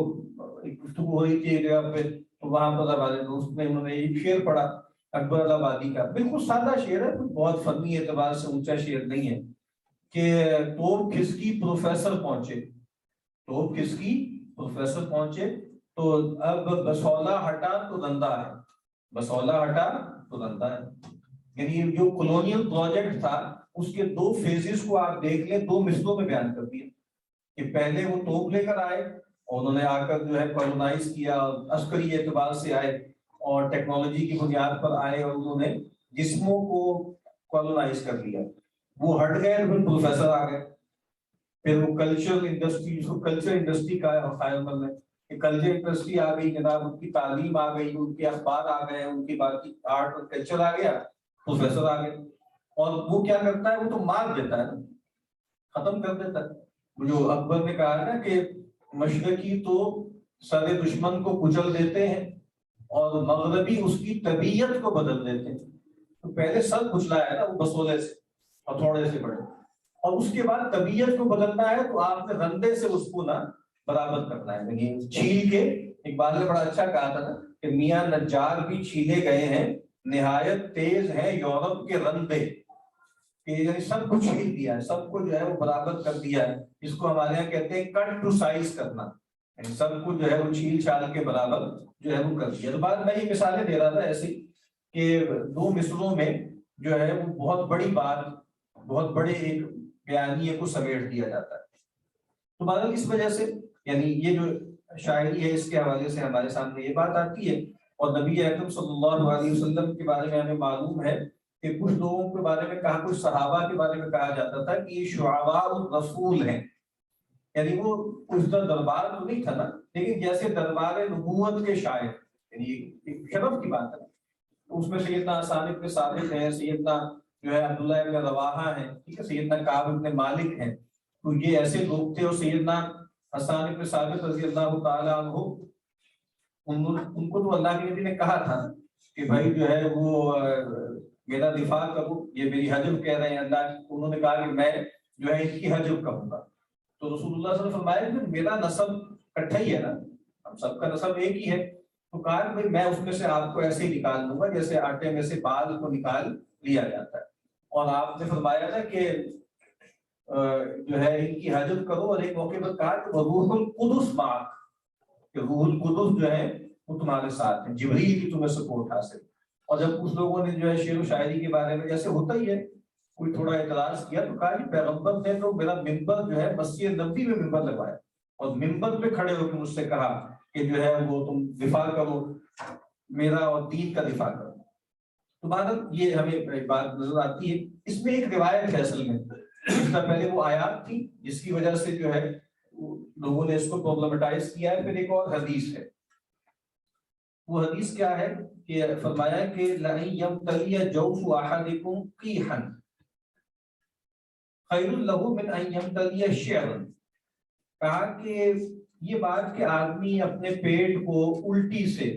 ایک گفتگو ہو رہی تھی ایک جگہ پہ، تو وہاں پر ہمارے دوست نے انہوں نے ایک شعر پڑھا اکبر آبادی کا، بالکل سادہ شعر ہے، بہت فنی اعتبار سے اونچا شعر نہیں ہے، کہ توپ کھسکی پروفیسر پہنچے، توپ کھسکی پروفیسر پہنچے، تو اب بسولہ ہٹا تو دندہ ہے، بسولہ ہٹا تو دندہ ہے۔ یعنی جو کولونیل پروجیکٹ تھا اس کے دو فیزز کو آپ دیکھ لیں، دو مصروں میں بیان کر دیا کہ پہلے وہ توپ لے کر آئے اور انہوں نے آ کر جو ہے کولونائز کیا، عسکری اعتبار سے آئے اور ٹیکنالوجی کی بنیاد پر آئے اور انہوں نے جسموں کو کولونائز کر لیا، وہ ہٹ گئے تو پھر پروفیسر آ گئے، پھر وہ کلچر انڈسٹری، اس کو کلچر انڈسٹری کا خیال مند ہے کہ کلچر انڈسٹری آ گئی جناب، ان کی تعلیم آ گئی، ان کے اخبار آ گئے، ان کی باقی آرٹ اور کلچر آ گیا، پروفیسر آ گئے، اور وہ کیا کرتا ہے، وہ تو مار دیتا ہے نا، ختم کر دیتا ہے۔ جو اکبر نے کہا نا کہ مشرقی تو سر دشمن کو کچل دیتے ہیں اور مغربی اس کی طبیعت کو بدل دیتے ہیں، تو پہلے سر کچلا ہے نا وہ بسولے سے ہتھوڑے سے بڑے، اور اس کے بعد طبیعت کو بدلنا ہے تو آپ نے رندے سے اس کو نا برابر کرنا ہے، یعنی چھیل کے۔ اقبال نے بڑا اچھا کہا تھا نا کہ میاں نجار بھی چھیلے گئے ہیں، نہایت تیز ہیں یورپ کے رندے، کہ یعنی سب کچھ چھیل دیا ہے، سب کو جو ہے وہ برابر کر دیا ہے، جس کو ہمارے یہاں کہتے ہیں کٹ ٹو سائز کرنا، یعنی سب کچھ جو ہے وہ چھیل چھال کے برابر جو ہے وہ کر دیا۔ تو بعد میں یہ مثالیں دے رہا تھا ایسی کہ دو مصروں میں جو ہے وہ بہت بڑی بات، بہت بڑے ایک بیانیے کو سمیٹ دیا جاتا ہے۔ تو بہرحال اس وجہ سے یعنی یہ جو شاعری ہے اس کے حوالے سے ہمارے سامنے یہ بات آتی ہے، اور نبی اکرم صلی اللہ علیہ وسلم کے بارے میں ہمیں معلوم ہے کہ کچھ لوگوں کے بارے میں کہا، کچھ صحابہ کے بارے میں کہا جاتا تھا کہ یہ شعراء الرسول ہیں، یعنی وہ اس طرح دربار تو نہیں تھا نا، لیکن جیسے دربار نبوت کے شاعر، یعنی ایک شرف کی بات ہے۔ اس میں سیدنا حسان ابن ثابت ہیں، سیدنا جو ہے عبداللہ ابن رواحہ ہیں، ٹھیک ہے، سیدنا کعب ابن مالک ہیں، تو یہ ایسے لوگ تھے۔ اور سیدنا حسان ابن ثابت رضی اللہ تعالیٰ عنہ، ان کو تو اللہ کے نبی نے کہا تھا کہ بھائی جو ہے وہ میرا دفاع کرو، یہ میری حجب کہہ رہے ہیں اللہ، انہوں نے کہا کہ میں جو ہے ان کی حجب کہوں گا۔ تو رسول اللہ صلی اللہ علیہ وسلم فرمایا کہ میرا نسب اکٹھا ہی ہے نا، ہم سب کا نسب ایک ہی ہے، تو کہا کہ بھائی میں اس میں سے آپ کو ایسے ہی نکال لوں گا جیسے آٹے میں سے بال کو نکال لیا جاتا ہے۔ اور آپ نے فرمایا تھا کہ جو ہے ان کی حجب کرو، اور ایک موقع پر کہا کہ روح القدس معک، کہ روح القدس جو ہے وہ تمہارے ساتھ ہے، جبریل کی تمہیں سپورٹ حاصل۔ اور جب کچھ لوگوں نے جو ہے شعر و شاعری کے بارے میں جیسے ہوتا ہی ہے کوئی تھوڑا اعتراض کیا، تو کہا کہ پیغمبر نے تو میرا منبر جو ہے مسجد نبوی میں منبر لگوایا، اور منبر پہ کھڑے ہو کے مجھ سے کہا کہ جو ہے وہ تم دفاع کرو میرا اور دین کا دفاع کرو۔ تو بہرحال یہ ہمیں بات نظر آتی ہے۔ اس میں ایک روایت ہے اصل میں، اس کا پہلے وہ آیات تھی جس کی وجہ سے جو ہے لوگوں نے اس کو پرابلمٹائز کیا ہے، پھر ایک اور حدیث ہے۔ وہ حدیث کیا ہے کہ فرمایا کہ لَن يَمْتَلِيَ جَوْفُ أَحَدِكُمْ قِيحًا خَيْرٌ لَهُ مِنْ أَن يَمْتَلِيَ شِعْرًا، کہا کہ یہ بات کہ آدمی اپنے پیٹ کو الٹی سے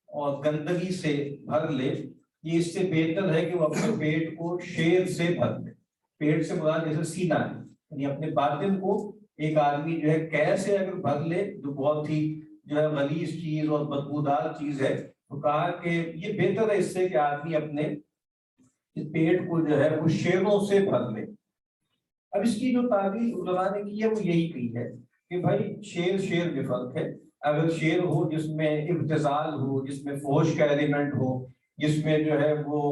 اور گندگی سے بھر لے، یہ اس سے بہتر ہے کہ وہ اپنے پیٹ کو شعر سے بھر لے۔ پیٹ سے مراد جیسے سینہ ہے، یعنی اپنے باطن کو ایک آدمی جو ہے کیسے اگر بھر لے جو بہت ہی جو ہے غلیظ چیز اور بدبودار چیز ہے، تو کہا کہ یہ بہتر ہے اس سے کہ آدمی اپنے پیٹ کو جو ہے وہ شعروں سے بھر لے۔ اب اس کی جو تعبیر علماء نے کی ہے وہ یہی کی ہے کہ بھائی شعر میں فرق ہے۔ اگر شعر ہو جس میں ابتذال ہو، جس میں فحش کا ایلیمنٹ ہو، جس میں جو ہے وہ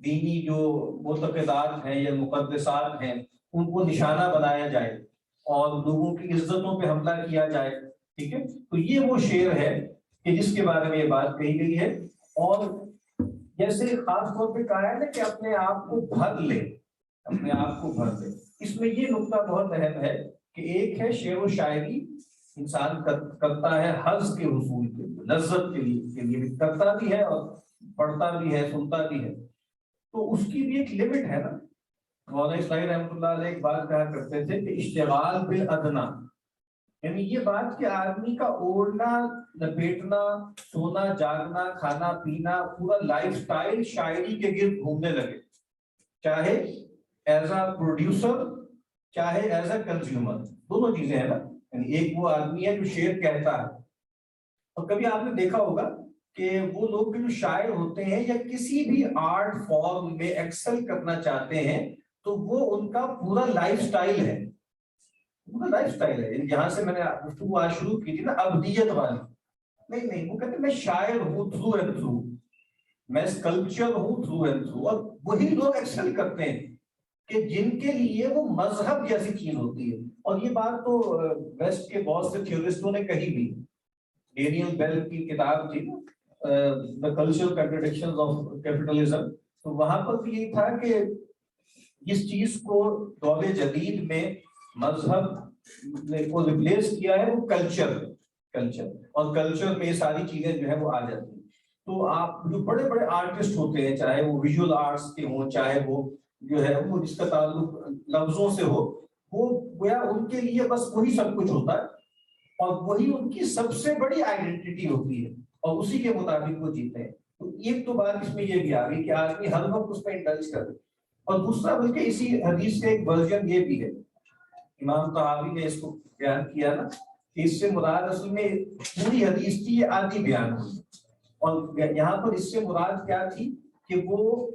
دینی جو معتقدات ہیں یا مقدسات ہیں ان کو نشانہ بنایا جائے اور لوگوں کی عزتوں پہ حملہ کیا جائے، ٹھیک ہے، تو یہ وہ شعر ہے کہ جس کے بارے میں یہ بات کہی گئی ہے۔ اور جیسے خاص طور پہ کہا ہے نا کہ اپنے آپ کو بھر لے، اپنے آپ کو بھر لے، اس میں یہ نقطہ بہت اہم ہے کہ ایک ہے شعر و شاعری انسان کرتا ہے حظ کے حصول کے لیے، لذت کے لیے بھی کرتا بھی ہے اور پڑھتا بھی ہے، سنتا بھی ہے، تو اس کی بھی ایک لمٹ ہے نا۔ مولانا اسلامی رحمۃ اللہ علیہ ایک بات کہا کرتے تھے کہ اشتغال بالادنا، یعنی یہ بات کہ آدمی کا اوڑھنا لپیٹنا، سونا جاگنا، کھانا پینا، پورا لائف سٹائل شاعری کے گرد گھومنے لگے، چاہے ایز اے پروڈیوسر چاہے ایز اے کنزیومر، دونوں چیزیں ہیں نا۔ یعنی ایک وہ آدمی ہے جو شعر کہتا ہے، اور کبھی آپ نے دیکھا ہوگا کہ وہ لوگ جو شاعر ہوتے ہیں یا کسی بھی آرٹ فارم میں ایکسل کرنا چاہتے ہیں تو وہ ان کا پورا لائف سٹائل ہے، پورا لائف سٹائل ہے۔ یعنی جہاں سے میں نے گفتگو آج شروع کی تھی نا ابدیت والی، نہیں وہ کہتے ہیں میں شاعر ہوں تھرو اینڈ تھرو، میں اسکلپچر ہوں تھرو اینڈ تھرو۔ اور وہی لوگ ایکسل کرتے ہیں کہ جن کے لیے وہ مذہب جیسی چیز ہوتی ہے۔ اور یہ بات تو ویسٹ کے بہت سے تھیورسٹوں نے کہی بھی، ڈینیل بیل کی کتاب تھی The Cultural Contradictions of Capitalism، تو وہاں پر بھی یہی تھا کہ اس چیز کو دور جدید میں مذہب کو ریپلیس کیا ہے وہ کلچر، اور کلچر میں یہ ساری چیزیں جو ہے وہ آ جاتی ہیں۔ تو آپ جو بڑے بڑے آرٹسٹ ہوتے ہیں، چاہے وہ ویژول آرٹس کے ہوں، چاہے وہ جو ہے وہ جس کا تعلق لفظوں سے ہو، وہ گویا ان کے لیے بس وہی سب کچھ ہوتا ہے اور وہی ان کی سب سے بڑی آئیڈینٹی ہوتی ہے اور اسی کے مطابق وہ جیتے ہیں۔ تو ایک تو بات اس میں یہ بھی آ گئی کہ آدمی ہر وقت اس میں انڈلج کرے، اور دوسرا بلکہ اسی حدیث کا ایک ورژن یہ بھی ہے، امام طحاوی نے اس کو بیان کیا نا کہ اس سے مراد اصل میں پوری حدیث کی یہ آدھی بیان ہوئی، اور یہاں پر اس سے مراد کیا تھی کہ وہ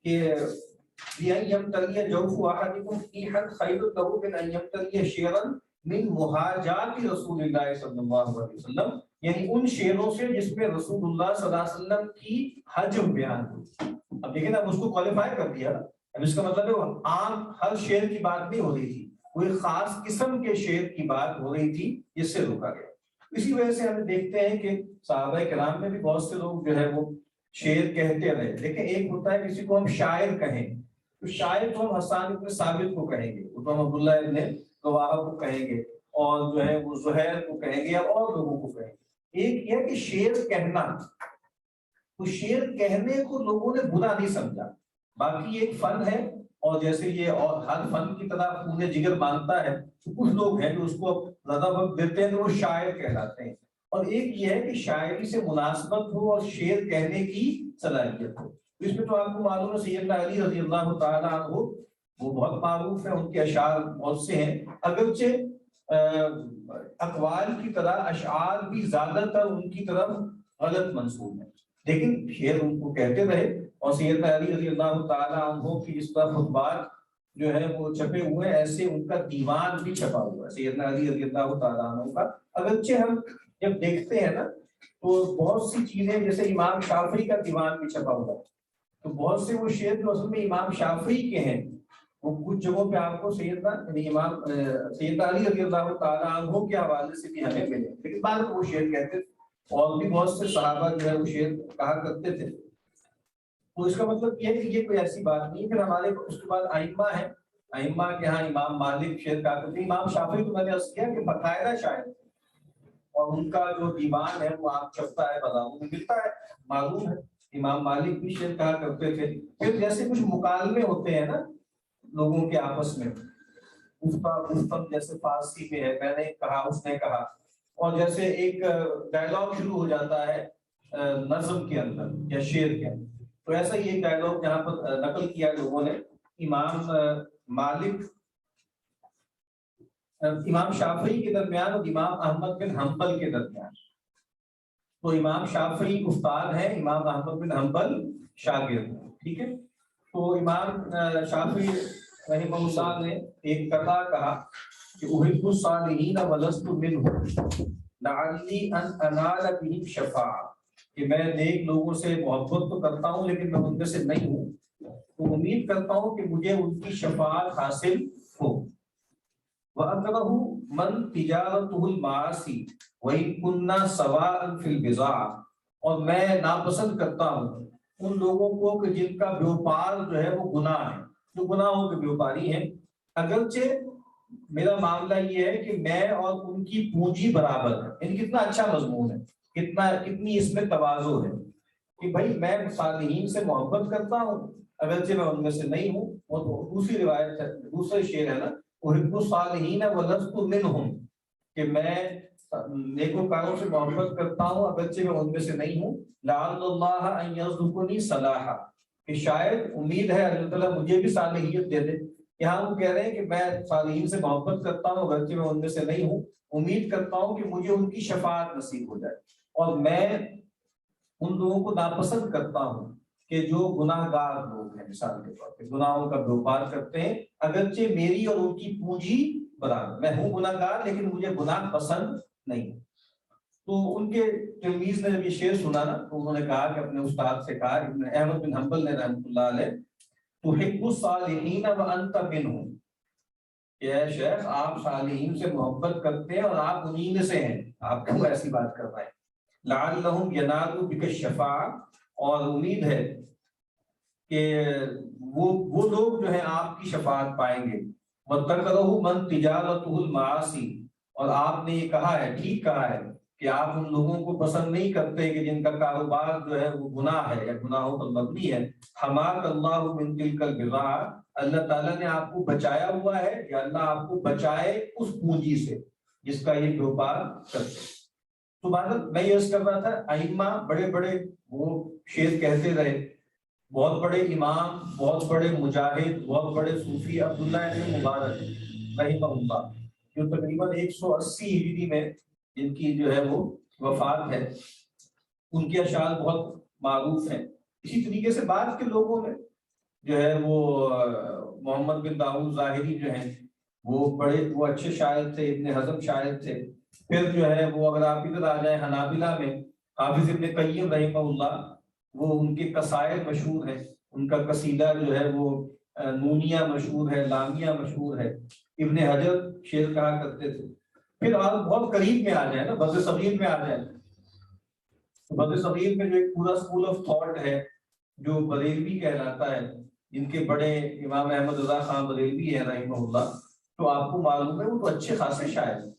کہ بأن يمتلئ جوف أحدكم قيحا خير له من أن يمتلئ شعرا من مہاجات رسول اللہ صلی اللہ علیہ وسلم، یعنی ان شعروں سے جس میں رسول اللہ صلی اللہ علیہ وسلم کی حجم بیان ہوئی۔ اب دیکھیں نا، اس کو کوالیفائی کر دیا نا، اب اس کا مطلب ہے وہ عام ہر شعر کی بات نہیں ہو رہی تھی، کوئی خاص قسم کے شعر کی بات ہو رہی تھی، جس سے روکا گیا۔ اسی وجہ سے ہم دیکھتے ہیں کہ صحابہ کرام میں بھی بہت سے لوگ جو ہے وہ شعر کہتے رہے، لیکن ایک ہوتا ہے کسی کو ہم شاعر کہیں، تو شاعر تو ہم حسان ابن ثابت کو کہیں گے، وہ تو ہم عبداللہ ابن رواحہ کو کہیں گے، اور جو ہے وہ زہیر کو کہیں گے، یا اور لوگوں کو کہیں گے۔ ایک یہ کہ شعر کہنا، تو شعر کہنے کو لوگوں نے برا نہیں سمجھا، باقی ایک فن ہے، اور جیسے یہ اور ہر فن کی طرح خون جگر مانگتا ہے، تو کچھ لوگ ہیں جو اس کو زیادہ وقت دیتے ہیں تو وہ شاعر کہلاتے ہیں، اور ایک یہ ہے کہ شاعری سے مناسبت ہو اور شعر کہنے کی صلاحیت ہو۔ اس میں تو آپ کو معلوم ہے سیدنا علی رضی اللہ تعالیٰ عنہ وہ بہت معروف ہے، ان کے اشعار بہت سے ہیں، اگرچہ اقوال کی طرح اشعار بھی زیادہ تر ان کی طرف غلط منسوب ہیں، لیکن شعر ان کو کہتے رہے۔ اور سیدنا علی رضی اللہ تعالیٰ عنہ کی اس طرح خطبات جو ہے وہ چھپے ہوئے، ایسے ان کا دیوان بھی چھپا ہوا ہے سیدنا علی رضی اللہ تعالیٰ عنہ کا۔ اگرچہ ہم جب دیکھتے ہیں نا تو بہت سی چیزیں، جیسے امام شافعی کا دیوان بھی چھپا ہوا ہے، تو بہت سے وہ شعر جو اصل میں امام شافعی کے ہیں، وہ کچھ جگہوں پہ آپ کو سیدنا علی رضی اللہ تعالیٰ عنہ کے حوالے سے بھی ہمیں ملے، لیکن بعد میں وہ شعر کہتے تھے، اور بھی بہت سے صحابہ جو ہے وہ شعر کہا کرتے تھے۔ تو اس کا مطلب یہ ہے کہ یہ کوئی ایسی بات نہیں۔ پھر ہمارے اس کے بعد ائمہ ہیں، ائمہ کے ہاں امام مالک شعر کہا کرتے، امام شافعی تو میں نے عرض کیا کہ باقاعدہ شاعر، اور ان کا جو دیوان ہے وہ آپ چھپتا ہے، بازاروں میں ملتا ہے، معلوم ہے۔ امام مالک بھی شعر کہا کرتے تھے۔ پھر جیسے کچھ مکالمے ہوتے ہیں نا لوگوں کے آپس میں، گفتگو جیسے فارسی میں ہے، میں نے کہا اس نے کہا، اور جیسے ایک ڈائلاگ شروع ہو جاتا ہے نظم کے اندر یا شعر کے اندر، تو ایسا ہی ایک ڈائلاگ جہاں پر نقل کیا لوگوں نے امام مالک، امام شافعی کے درمیان اور امام احمد بن حنبل کے درمیان۔ تو امام شافعی استاد ہے، امام احمد بن حنبل شاگرد، ٹھیک ہے۔ تو امام شافعی رحمہ اللہ نے ایک قطعہ کہا کہ احب الصالحین ولست منهم لعلی ان انال بهم شفاعہ، کہ میں نیک لوگوں سے محبت تو کرتا ہوں لیکن میں ان میں سے نہیں ہوں، تو امید کرتا ہوں کہ مجھے ان کی شفاعت حاصل ہو۔ وَأَكْرَهُ مَنْ تِجَارَتُهُ الْمَعَاصِي وَإِنْ كُنَّا سَوَاءً فِي الْبِضَاعَةِ، اور میں ناپسند کرتا ہوں ان لوگوں کو کہ جن کا بیوپار جو ہے وہ گناہ ہے، جو گناہوں کے بیوپاری ہیں، اگرچہ میرا معاملہ یہ ہے کہ میں اور ان کی پونجی برابر ہے۔ یعنی کتنا اچھا مضمون ہے، کتنی اس میں تواضع ہے کہ بھائی میں صالحین سے محبت کرتا ہوں اگرچہ میں ان میں سے نہیں ہوں۔ اور دوسری روایت ہے، دوسرے شعر ہے نا، احب الصالحین ولست منهم، کہ میں نیکوکاروں سے محبت کرتا ہوں اگرچہ میں ان میں سے نہیں ہوں۔ لعل اللہ ان یرزقنی صلاحا، کہ شاید امید ہے اللہ تعالیٰ مجھے بھی صالحیت دے دے۔ یہاں وہ کہہ رہے ہیں کہ میں صالحین سے محبت کرتا ہوں اگرچہ میں ان میں سے نہیں ہوں، امید کرتا ہوں کہ مجھے ان کی شفاعت نصیب ہو جائے، اور میں ان لوگوں کو ناپسند کرتا ہوں کہ جو گناہ گار لوگ ہیں، مثال کے طور پہ گناہوں کا بیوپار کرتے ہیں، اگرچہ میری اور ان کی پونجی برابر، میں ہوں گناہ گار لیکن مجھے گناہ پسند نہیں۔ تو ان کے تلمیذ نے جب یہ شعر سنا نا تو انہوں نے کہا کہ اپنے استاد سے کہا، ابن احمد بن حنبل نے رحمۃ اللہ علیہ، تحب الصالحین وانت منهم، کہ اے شیخ آپ صالحین سے محبت کرتے ہیں اور آپ انہی میں سے ہیں، آپ کیوں ایسی بات کر رہے ہیں؟ لعلہم ینالوا بک الشفاعہ، اور امید ہے کہ وہ لوگ جو ہیں آپ کی شفاعت پائیں گے۔ وَتَكْرَهُ مَنْ تِجَارَتُهُ الْمَعَاصِي، اور آپ نے یہ کہا ہے، ٹھیک کہا ہے کہ آپ ان لوگوں کو پسند نہیں کرتے کہ جن کا کاروبار جو ہے وہ گناہ ہے یا گناہوں پر مبنی ہے۔ حَمَاكَ اللَّهُ مِنْ تِلْكَ الْبِضَاعَةِ، اللہ تعالیٰ نے آپ کو بچایا ہوا ہے، یا اللہ آپ کو بچائے اس پونجی سے جس کا یہ بیوپار کرتے۔ تو میں یہ عرض کر رہا تھا، ائمہ بڑے بڑے وہ شعر کہتے رہے، بہت بڑے امام، بہت بڑے مجاہد، بہت بڑے صوفی، عبداللہ ابن مبارک رحمہ اللہ، جو تقریباً 180 ہجری میں جن کی جو ہے وہ وفات ہے، ان کے اشعار بہت معروف ہیں۔ اسی طریقے سے بعد کے لوگوں میں جو ہے وہ محمد بن داؤد ظاہری جو ہیں وہ اچھے شاعر تھے، ابن حزم شاعر تھے. پھر جو ہے وہ اگر آپ ادھر آ جائیں حنابلہ میں، حافظ ابن قیم رحمہ اللہ، وہ ان کے قصائد مشہور ہیں. ان کا قصیدہ جو ہے وہ نونیہ مشہور ہے، لامیہ مشہور ہے. ابن حجر شعر کہا کرتے تھے. پھر آپ بہت قریب میں آ جائیں نا، بر صغیر میں آ جائیں، بر صغیر میں جو ایک پورا اسکول آف تھاٹ ہے جو بریلوی کہلاتا ہے، جن کے بڑے امام احمد رضا خان بریلوی ہیں رحمہ اللہ، تو آپ کو معلوم ہے وہ تو اچھے خاصے شاعر ہیں.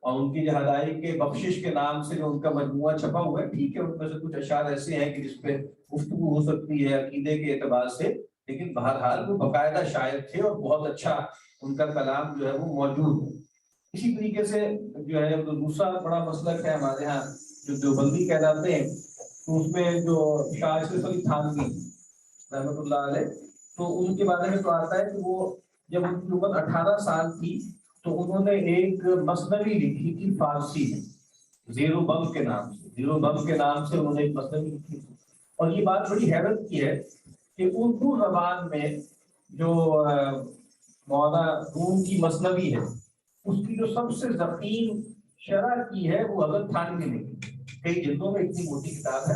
اور ان کی جو حدائق کے بخشش کے نام سے جو ان کا مجموعہ چھپا ہوا ہے، ٹھیک ہے ان میں سے کچھ اشعار ایسے ہیں کہ جس پہ گفتگو ہو سکتی ہے عقیدے کے اعتبار سے، لیکن بہرحال وہ باقاعدہ شاعر تھے اور بہت اچھا ان کا کلام جو ہے وہ موجود ہے. اسی طریقے سے جو ہے دوسرا بڑا مسلک ہے ہمارے ہاں جو دیوبندی کہلاتے ہیں، تو اس میں جو شاہ اشرف علی تھانوی رحمۃ اللہ علیہ، تو ان کے بارے میں تو آتا ہے کہ وہ جب ان کی عمر 18 سال تھی تو انہوں نے ایک مثنوی لکھی تھی فارسی میں، زیر و بم کے نام سے. زیر و بم کے نام سے انہوں نے ایک مثنوی لکھی تھی. اور یہ بات بڑی حیرت کی ہے کہ اردو زبان میں جو مولانا روم کی مثنوی ہے، اس کی جو سب سے ضخیم شرح کی ہے وہ حضرت تھانوی نے کی. کئی جلدوں میں اتنی موٹی کتاب ہے،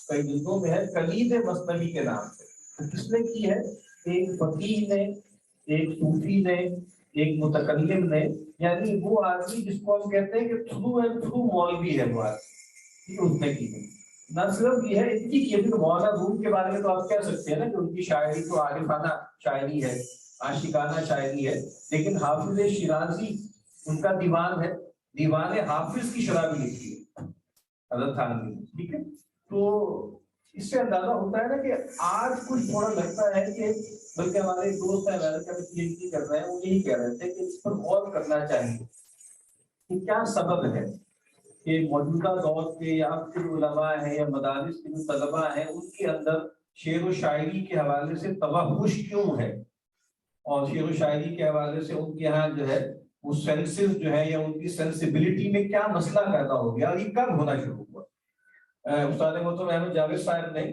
کئی جلدوں میں ہے کلید مثنوی کے نام سے. تو کس نے کی ہے؟ ایک فقیہ نے، ایک صوفی نے، ایک متکلم نے، یعنی وہ آدمی جس کو ہم کہتے ہیں کہ تھرو اینڈ تھرو مولوی ہے وہ آدمی، اس نے کی ہے. نہ صرف یہ ہے اتنی کی ہے کہ مولانا روم کے بارے میں تو آپ کہہ سکتے ہیں نا کہ ان کی شاعری تو عارفانہ شاعری ہے، عاشقانہ شاعری ہے، لیکن حافظ شیرازی ان کا دیوان ہے، دیوان حافظ کی شرح بھی لکھی ہے حضرت تھانوی نے. ٹھیک ہے، تو اس سے اندازہ ہوتا ہے نا کہ آج کچھ تھوڑا لگتا ہے کہ، بلکہ ہمارے ایک دوست ہیں امریکہ میں پی ایچ ڈی کر رہے ہیں، وہ یہی کہہ رہے تھے کہ اس پر غور کرنا چاہیے کہ کیا سبب ہے کہ موجودہ دور کے یا اب کے علماء ہیں یا مدارس کے جو طلباء ہیں ان کے اندر شعر و شاعری کے حوالے سے توحش کیوں ہے، اور شعر و شاعری کے حوالے سے ان کے ہاں جو ہے وہ سینسز جو ہے یا ان کی سینسیبلٹی میں کیا مسئلہ پیدا ہو گیا اور یہ کب ہونا شروع ہوا. استاد محترم احمد جاوید صاحب نے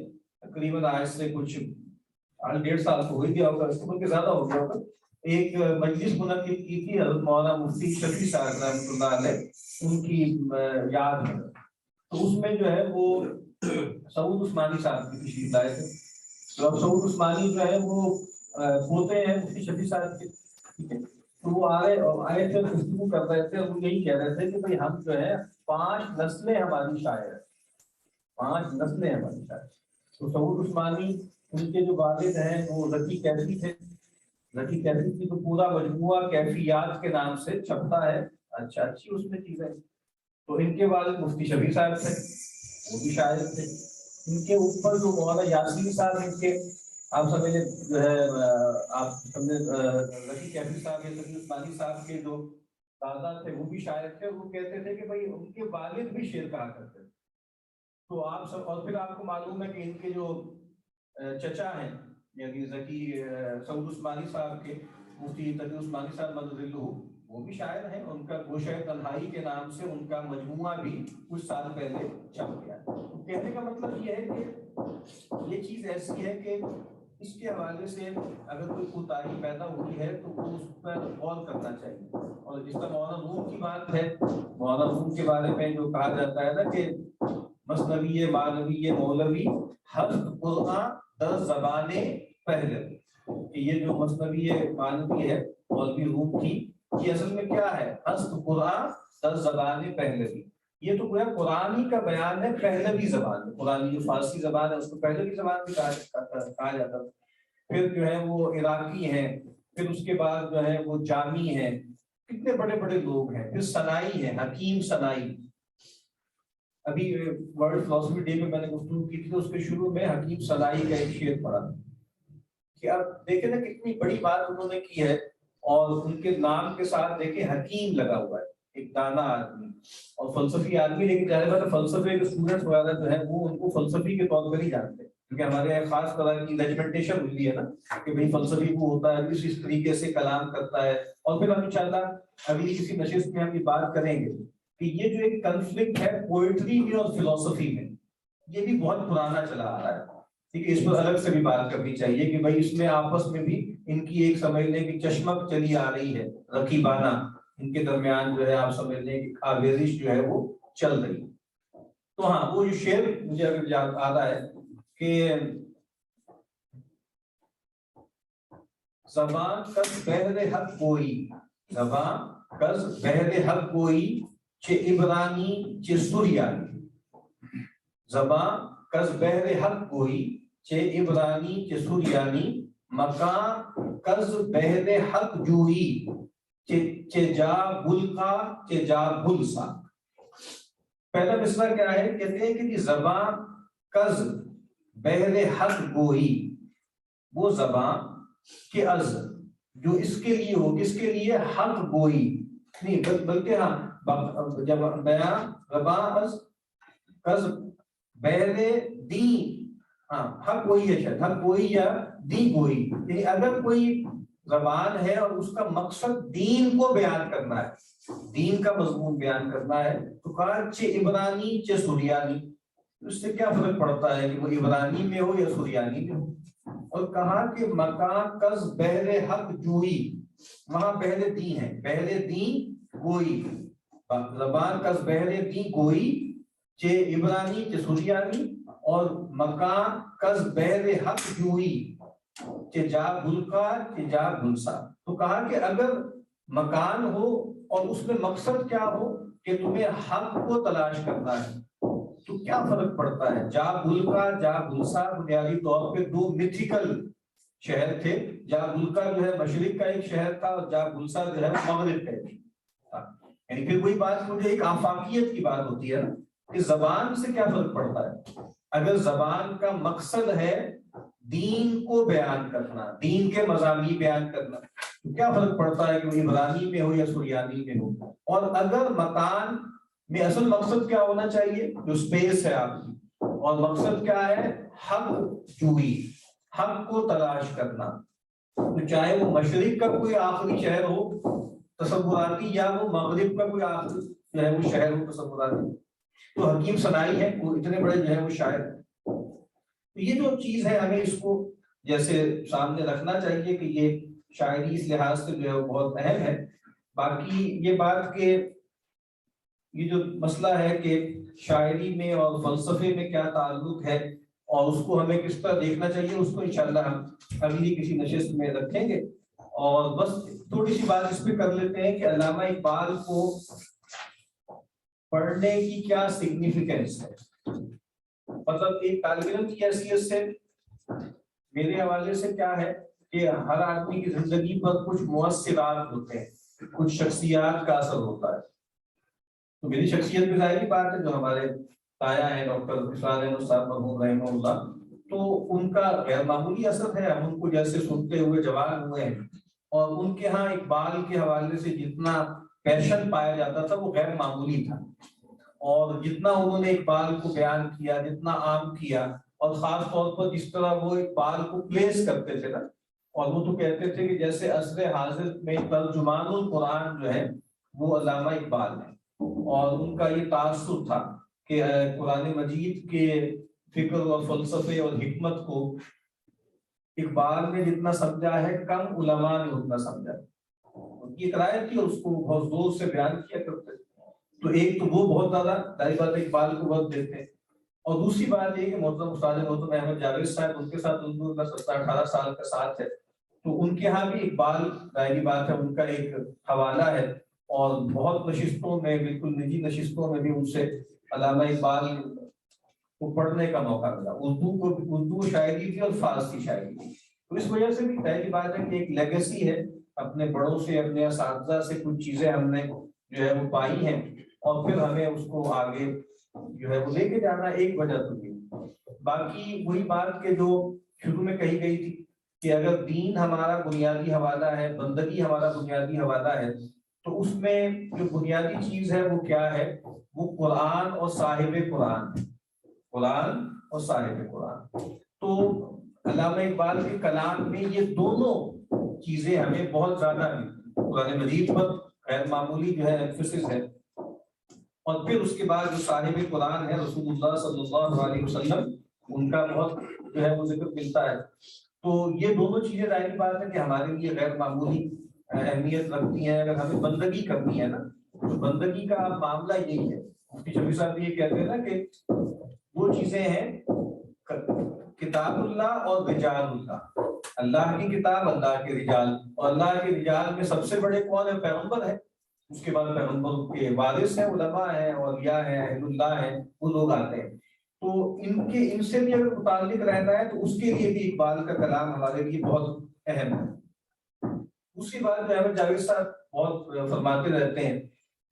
تقریباً آج سے کچھ 1.5 سال تو ہو ہی گیا ہوگا، اس کو زیادہ ہو گیا ہوگا، ایک مجلس منعقد کی تھی حضرت مولانا مفتی شفیع صاحب رحمۃ اللہ علیہ ان کی یاد میں. تو اس میں جو ہے وہ سعود عثمانی صاحب کی تشریف لائے تھے. تو اب سعود عثمانی جو ہے وہ پوتے ہیں مفتی شفیع صاحب کے. ٹھیک ہے، تو وہ آئے تھے گفتگو کر رہے تھے، وہ یہی کہہ رہے تھے کہ بھائی ہم جو ہے 5 نسلیں ہماری شاعر ہیں، 5 نسلیں ہماری شاعر. تو سعود عثمانی ان کے جو والد ہیں وہ رکی کیفی تھے. رکی کیفی کی تو پورا مجموعہ کیفیات کے نام سے چھپتا ہے، اچھا اچھی اس میں چیزیں. تو ان کے والد مفتی شفیع صاحب تھے، وہ بھی شاعر تھے. ان کے اوپر جو مولانا یاسین صاحب ان کے آپ سمجھے جو ہے آپ سمجھے رکی کیفی صاحب یا سعود عثمانی صاحب کے جو دادا تھے وہ بھی شاعر تھے. وہ کہتے تھے کہ بھائی ان کے والد بھی شعر کہا کرتے تھے. تو آپ سب، اور پھر آپ کو معلوم ہے کہ ان کے جو چچا ہیں یعنی ذکی سعود عثمانی صاحب کے مفتی تقی عثمانی صاحب مدد اللہ، وہ بھی شاعر ہیں. ان کا گوشہ تنہائی کے نام سے ان کا مجموعہ بھی کچھ سال پہلے چھپ گیا. کہنے کا مطلب یہ ہے کہ یہ چیز ایسی ہے کہ اس کے حوالے سے اگر کوئی کوتاہی پیدا ہوئی ہے تو وہ اس پر غور کرنا چاہیے. اور جس طرح مولانا روم کی بات ہے، مولانا روم کے بارے میں جو کہا جاتا ہے نا کہ مثنوی معنوی مولوی حفظ قرآن 10 زبانیں پہلے، کہ یہ جو مثنوی معنوی ہے مولوی روم کی، یہ اصل میں کیا ہے؟ حفظ قرآن 10 زبانیں پہلے. یہ تو گویا قرآن ہی کا بیان ہے، پہلوی زبان ہے. قرآن جو فارسی زبان ہے اس کو پہلوی زبان بھی کہا جاتا ہے. پھر جو ہے وہ عراقی ہیں، پھر اس کے بعد جو ہے وہ جامی ہیں، کتنے بڑے بڑے لوگ ہیں. پھر سنائی ہیں، حکیم سنائی. ابھی ورلڈ فلاسفی ڈے میں نے گفتگو کی تھی تو اس کے شروع میں حکیم سنائی کا ایک شعر پڑھا کہ آپ دیکھیں نا کتنی بڑی بات انہوں نے کی ہے. اور ان کے نام کے ساتھ دیکھیں حکیم لگا ہوا ہے، ایک دانا آدمی اور فلسفی آدمی. لیکن ظاہر بات ہے فلسفے کے اسٹوڈنٹس وغیرہ جو ہے وہ ان کو فلسفی کے طور پر ہی جانتے ہیں، کیونکہ ہمارے یہاں خاص طرح کی ریجمنٹیشن ہوئی ہے نا کہ بھائی فلسفی وہ ہوتا ہے اس طریقے سے کلام کرتا ہے. اور پھر ہم انشاءاللہ اگلی کسی نشست میں ہم یہ بات کریں گے کہ یہ جو ایک کنفلکٹ ہے پوئٹری میں اور فلسفی میں، یہ بھی بہت پرانا چلا آ رہا ہے. ٹھیک ہے، اس پر الگ سے بھی بات کرنی چاہیے کہ بھائی اس میں آپس میں بھی ان کی ایک سمجھ لیں کہ چشمک چلی آ رہی ہے، رقیبانہ ان کے درمیان جو ہے آپ سمجھ لیں کہ آویزش جو ہے وہ چل رہی ہے۔ تو ہاں وہ جو شعر مجھے ابھی یاد آ رہا ہے کہ زبان کس بہر حق کوئی، زبان کس بہر حق کوئی چے عبرانی چے سریانی، زبان کس بہر حق کوئی چے عبرانی چے سریانی، مکان کس بہر حق جوئی چے جا بلقا چے جا بلسا۔ پہلا مصرع کیا ہے؟ کہتے ہیں کہ زبان کز بہر حق گوئی، وہ زبان کے از جو اس کے لیے ہو، کس کے لیے؟ حق گوئی نہیں بلکہ ہاں جب بیان زبان از کز بہر دی، ہاں حق گوئی ہے، شاید حق گوئی یا دی گوئی، یعنی اگر کوئی زبان ہے اور اس کا مقصد دین کو بیان کرنا ہے، دین کا مضمون بیان کرنا ہے، تو کہا چے عبرانی چے سریانی، اس سے کیا فرق پڑتا ہے کہ وہ عبرانی میں ہو یا سریانی میں ہو۔ اور کہا کہ مکان کز بہر حق جوئی، وہاں بہر دی ہے، بہر دی گوئی، زبان کز بہر دی گوئی چے عبرانی چے سریانی، اور مکان کز بہر حق جوئی کہ جا بلقا کہ جا بلسا۔ تو کہا کہ اگر مکان ہو اور اس میں مقصد کیا ہو کہ تمہیں حق کو تلاش کرنا ہے، تو کیا فرق پڑتا ہے؟ جا بلقا جا بلسا بنیادی طور پہ دو میتھیکل شہر تھے، جا بلقا جو ہے مشرق کا ایک شہر تھا اور جا بلسا جو ہے مغرب کا ایک تھا، یعنی پھر وہی بات مجھے ایک آفاقیت کی بات ہوتی ہے نا کہ زبان سے کیا فرق پڑتا ہے؟ اگر زبان کا مقصد ہے دین کو بیان کرنا، دین کے مضامین بیان کرنا، تو کیا فرق پڑتا ہے کہ وہ عبرانی میں ہو یا سریانی میں ہو؟ اور اگر مکان میں اصل مقصد کیا ہونا چاہیے؟ جو اسپیس ہے آپ کی، اور مقصد کیا ہے؟ حق جوئی، حق کو تلاش کرنا، تو چاہے وہ مشرق کا کوئی آخری شہر ہو تصوراتی یا وہ مغرب کا کوئی آخری جو ہے وہ شہر ہو تصوراتی، تو حکیم صنائی ہے، وہ اتنے بڑے جو ہے وہ شاعر ہیں۔ تو یہ جو چیز ہے ہمیں اس کو جیسے سامنے رکھنا چاہیے کہ یہ شاعری اس لحاظ سے جو ہے وہ بہت اہم ہے۔ باقی یہ بات کہ یہ جو مسئلہ ہے کہ شاعری میں اور فلسفے میں کیا تعلق ہے اور اس کو ہمیں کس طرح دیکھنا چاہیے، اس کو انشاءاللہ ہم اگلی کسی نشست میں رکھیں گے۔ اور بس تھوڑی سی بات اس پہ کر لیتے ہیں کہ علامہ اقبال کو پڑھنے کی کیا سگنیفیکینس ہے، مطلب ایک طالب علم کی حیثیت سے میرے حوالے سے کیا ہے کہ ہر آدمی کی زندگی پر کچھ مؤثرات ہوتے ہیں، کچھ شخصیات کا اثر ہوتا ہے۔ تو میری شخصیت بھی ظاہری بات ہے، جو ہمارے تایا ہیں ڈاکٹر اسرار احمد صاحب مرحوم رحمہ اللہ، تو ان کا غیر معمولی اثر ہے، ہم ان کو جیسے سنتے ہوئے جوان ہوئے ہیں، اور ان کے ہاں اقبال کے حوالے سے جتنا پیشن پایا جاتا تھا وہ غیر معمولی تھا، اور جتنا انہوں نے اقبال کو بیان کیا، جتنا عام کیا، اور خاص طور پر جس طرح وہ اقبال کو پلیس کرتے تھے نا، اور وہ تو کہتے تھے کہ جیسے عصر حاضر میں ترجمان القرآن جو ہے وہ علامہ اقبال ہے، اور ان کا یہ تاثر تھا کہ قرآن مجید کے فکر اور فلسفے اور حکمت کو اقبال نے جتنا سمجھا ہے کم علماء نے اتنا سمجھا، ان کی قرائت تھی اور اس کو بہت زور سے بیان کیا کرتے تھے۔ تو ایک تو وہ بہت زیادہ ظاہر بات ہے اقبال کو بہت دیتے ہیں، اور دوسری بات یہ کہ محترم استاد محترم احمد جاوید صاحب، ان کے ساتھ اردو کا 17-18 سال کا ساتھ ہے، تو ان کے ہاں بھی اقبال ظاہری بات ہے ان کا ایک حوالہ ہے، اور بہت نشستوں میں بالکل نجی نشستوں میں بھی ان سے علامہ اقبال کو پڑھنے کا موقع ملا، اردو شاعری تھی اور فارسی شاعری تھی، تو اس وجہ سے بھی ظاہری بات ہے کہ ایک لیگیسی ہے، اپنے بڑوں سے اپنے اساتذہ سے کچھ چیزیں ہم نے جو ہے وہ پائی ہیں، اور پھر ہمیں اس کو آگے جو ہے وہ لے کے جانا، ایک وجہ تو یہ۔ باقی وہی بات کہ جو شروع میں کہی گئی تھی کہ اگر دین ہمارا بنیادی حوالہ ہے، بندگی ہمارا بنیادی حوالہ ہے، تو اس میں جو بنیادی چیز ہے وہ کیا ہے؟ وہ قرآن اور صاحب قرآن ہے، قرآن اور صاحب قرآن۔ تو علامہ اقبال کے کلام میں یہ دونوں چیزیں ہمیں بہت زیادہ ملتی، قرآن مجید پر غیر معمولی جو ہے ایمفیسس ہے، اور پھر اس کے بعد جو صاحب قرآن ہے رسول اللہ صلی اللہ علیہ وسلم، ان کا بہت جو ہے وہ ذکر ملتا ہے. تو یہ دونوں چیزیں ظاہری بات ہے کہ ہمارے لیے غیر معمولی اہمیت رکھتی ہیں. اگر ہمیں بندگی کرنی ہے نا تو بندگی کا معاملہ یہی ہے. مفتی شفیع صاحب یہ کہتے ہیں نا کہ دو چیزیں ہیں, کتاب اللہ اور رجال اللہ. اللہ کی کتاب, اللہ کے رجال. اور اللہ کے رجال میں سب سے بڑے کون ہے؟ پیغمبر ہے. اس کے بعد پیغمبر کے وارث ہیں, علماء ہیں, اولیاء ہیں, اہل اللہ ہیں, وہ لوگ آتے ہیں. تو ان سے بھی اگر متعلق رہتا ہے تو اس کے لیے بھی اقبال کا کلام ہمارے لیے بہت اہم ہے. اس کے بعد جو احمد جاوید صاحب بہت فرماتے رہتے ہیں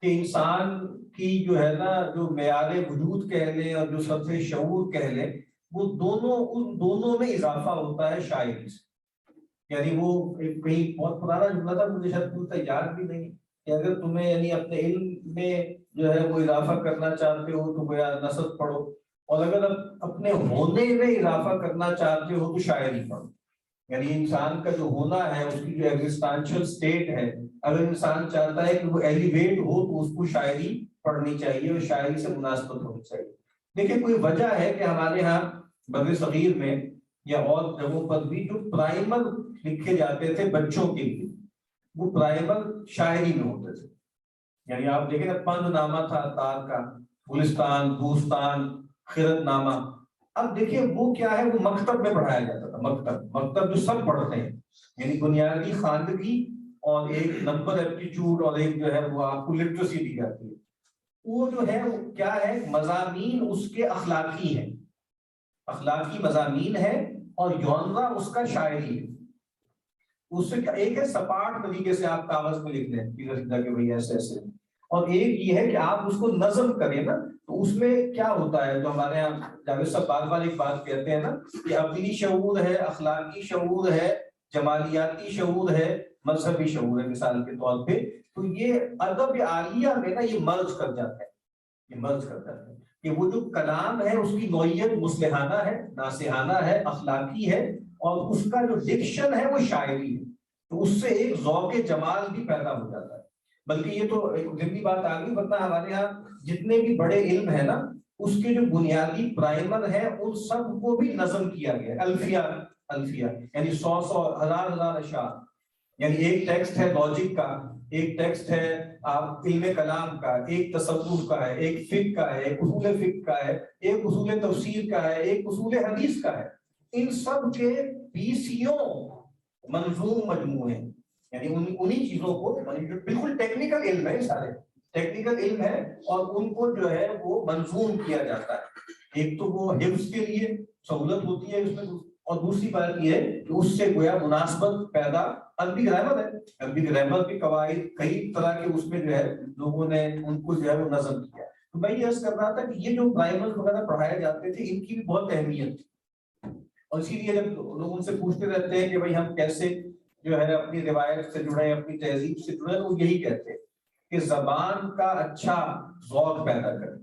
کہ انسان کی جو ہے نا جو معیار وجود کہہ لیں اور جو سطح شعور کہہ لیں, وہ ان دونوں میں اضافہ ہوتا ہے شاعری سے. یعنی وہ کہیں بہت پرانا جملہ تھا, مجھے شاید یاد بھی نہیں, کہ اگر تمہیں یعنی اپنے علم میں جو ہے وہ اضافہ کرنا چاہتے ہو تو گویا نثر پڑھو, اور اگر اپنے ہونے میں اضافہ کرنا چاہتے ہو تو شاعری پڑھو. یعنی انسان کا جو ہونا ہے, اس کی جو ایگزسٹینشل سٹیٹ ہے, اگر انسان چاہتا ہے کہ وہ ایلیویٹ ہو تو اس کو شاعری پڑھنی چاہیے اور شاعری سے مناسبت ہونی چاہیے. دیکھیں کوئی وجہ ہے کہ ہمارے ہاں بر صغیر میں یا اور جگہوں پر بھی جو پرائمر لکھے جاتے تھے بچوں کے لیے, وہ پرائمر شاعری میں ہوتے تھے. یعنی آپ دیکھیں نا, پند نامہ تھا تار کا, گلستان, دوستان, خیرت نامہ. اب دیکھیں وہ کیا ہے, وہ مکتب میں پڑھایا جاتا تھا. مکتب جو سب پڑھتے ہیں, یعنی بنیادی خواندگی اور ایک نمبر ایپٹیچیوڈ اور ایک جو ہے وہ آپ کو لٹریسی دی جاتی ہے. وہ جو ہے وہ کیا ہے, مضامین اس کے اخلاقی ہیں, اخلاقی مضامین ہے, اور جانرا اس کا شاعری ہے. اس سے ایک ہے سپاٹ طریقے سے آپ کاغذ میں لکھ دیں کہ بھائی ایسے ایسے, اور ایک یہ ہے کہ آپ اس کو نظم کریں نا, تو اس میں کیا ہوتا ہے, جو ہمارے یہاں جاوید صاحب بار بار ایک بات کہتے ہیں نا کہ عقلی شعور ہے, اخلاقی شعور ہے, جمالیاتی شعور ہے, مذہبی شعور ہے مثال کے طور پہ. تو یہ ادب عالیہ میں نا یہ مرج کر جاتا ہے, کہ وہ جو کلام ہے اس کی نوعیت مصلحانہ ہے, ناصحانہ ہے, اخلاقی ہے, اور اس کا جو ڈکشن ہے وہ شاعری ہے. تو اس سے ایک ذوق جمال بھی پیدا ہو جاتا ہے. بلکہ یہ تو ایک ضمنی بات آ گئی, ورنہ ہمارے یہاں جتنے بھی بڑے علم ہے نا, اس کے جو بنیادی پرائمر ہیں ان سب کو بھی نظم کیا گیا ہے. الفیہ یعنی 100 ہزار اشعار. یعنی ایک ٹیکسٹ ہے لاجک کا, ایک ٹیکسٹ ہے آپ علم کلام کا, ایک تصوف کا ہے, ایک فقہ کا ہے, ایک اصول فقہ کا ہے, ایک اصول تفسیر کا ہے, ایک اصول حدیث کا ہے. ان سب کے 20 منظوم مجموعے ہیں. یعنی انہی چیزوں کو بالکل ٹیکنیکل علم ہے, سارے ٹیکنیکل علم ہے, اور ان کو جو ہے وہ منظوم کیا جاتا ہے. ایک تو وہ حفظ کے لیے سہولت ہوتی ہے اس میں, اور دوسری بات یہ ہے کہ اس سے گویا مناسبت پیدا. عربی گرامر ہے, عربی گرامر کے قواعد کئی طرح کے اس میں جو ہے لوگوں نے ان کو جو ہے وہ نظم کیا. تو میں یہ عرض کر رہا تھا کہ یہ جو پرائمر وغیرہ پڑھائے جاتے تھے ان کی بھی بہت اہمیت تھی. اور اسی لیے جب لوگ ان سے پوچھتے رہتے ہیں کہ بھائی ہم کیسے جو ہے اپنی روایت سے جڑے, اپنی تہذیب سے جڑے, وہ یہی کہتے ہیں کہ زبان کا اچھا ذوق پیدا کریں.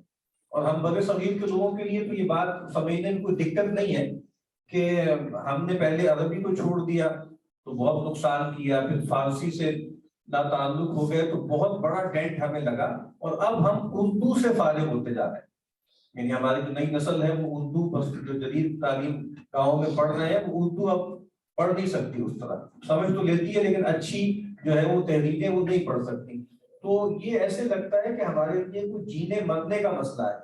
اور ہم بر صغیر کے لوگوں کے لیے تو یہ بات سمجھنے میں کوئی دقت نہیں ہے کہ ہم نے پہلے عربی کو چھوڑ دیا تو بہت نقصان کیا, پھر فارسی سے ناتعلق ہو گئے تو بہت بڑا ڈینٹ ہمیں لگا, اور اب ہم اردو سے فارغ ہوتے جا رہے ہیں. یعنی ہماری جو نئی نسل ہے وہ اردو, بس جو جدید تعلیم گاؤں میں پڑھ رہے ہیں وہ اردو اب پڑھ نہیں سکتی, اس طرح سمجھ تو لیتی ہے لیکن اچھی جو ہے وہ تحریریں وہ نہیں پڑھ سکتی. تو یہ ایسے لگتا ہے کہ ہمارے لیے کچھ جینے مرنے کا مسئلہ ہے,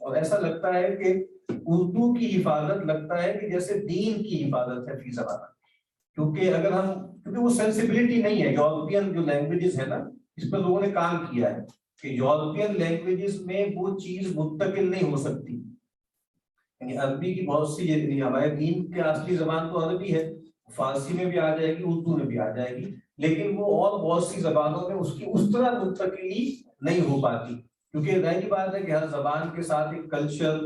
اور ایسا لگتا ہے کہ اردو کی حفاظت لگتا ہے کہ جیسے دین کی حفاظت ہے فی زبانہ. کیونکہ وہ سینسیبلٹی نہیں ہے. یورپین جو لینگویجز ہے نا, اس پر لوگوں نے کام کیا ہے کہ یورپین لینگویجز میں وہ چیز منتقل نہیں ہو سکتی. یعنی عربی کی بہت سی, ہمارے دین کے اصلی زبان تو عربی ہے, فارسی میں بھی آ جائے گی, اردو میں بھی آ جائے گی, لیکن وہ اور بہت سی زبانوں میں اس کی اس طرح منتقلی نہیں ہو پاتی, کیونکہ ظاہری بات ہے کہ ہر زبان کے ساتھ ایک کلچر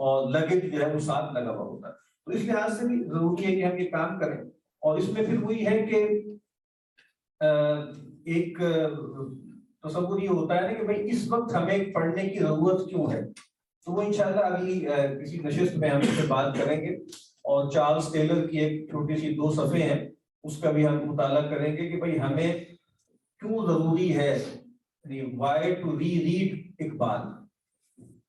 اور لگت جو ہے وہ ساتھ لگا ہوا ہوتا ہے. تو اس لحاظ سے بھی ضروری ہے کہ ہم یہ کام کریں. اور اس میں پھر وہی ہے کہ ایک تصور یہ ہوتا ہے کہ بھائی اس وقت ہمیں پڑھنے کی ضرورت کیوں ہے. تو وہ انشاءاللہ اگلی کسی نشست میں ہم اس سے بات کریں گے, اور چارلز ٹیلر کی ایک چھوٹی سی 2 صفحے ہیں اس کا بھی ہم مطالعہ کریں گے کہ بھائی ہمیں کیوں ضروری ہے, why to re read Iqbal.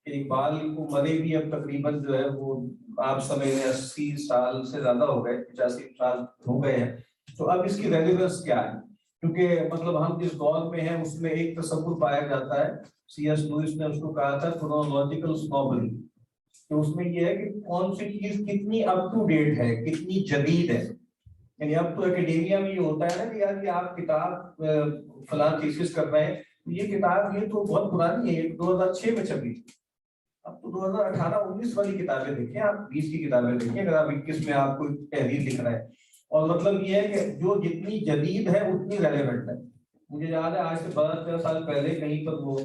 کہ اقبال کو مرے بھی اب تقریباً جو ہے وہ آپ سمجھ لیں 80 سال سے زیادہ ہو گئے، 85 سال ہو گئے ہیں. تو اب اس کی ریلیونس کیا ہے؟ کیونکہ مطلب ہم جس دور میں ہیں اس میں ایک تصور پایا جاتا ہے، سی ایس لوئس نے اس کو کہا تھا کرونالوجیکل سنوبل. تو اس میں یہ ہے کہ کون سی چیز کتنی اپ ٹو ڈیٹ ہے، کتنی جدید ہے. یعنی اب تو اکیڈیمیا میں یہ ہوتا ہے نا کہ یار یہ آپ کتاب فلاں تھیسس کر رہے ہیں، یہ کتاب یہ تو بہت پرانی ہے، یہ 2006 میں چھپی. اب تو 2018-19 والی کتابیں دیکھیں آپ، 20 کی کتابیں دیکھیں اگر آپ 21 میں آپ کوئی تحریر لکھ رہے ہیں. اور مطلب یہ ہے کہ جو جتنی جدید ہے اتنی ریلیونٹ ہے. مجھے یاد ہے آج سے 12-13 سال پہلے کہیں پر وہ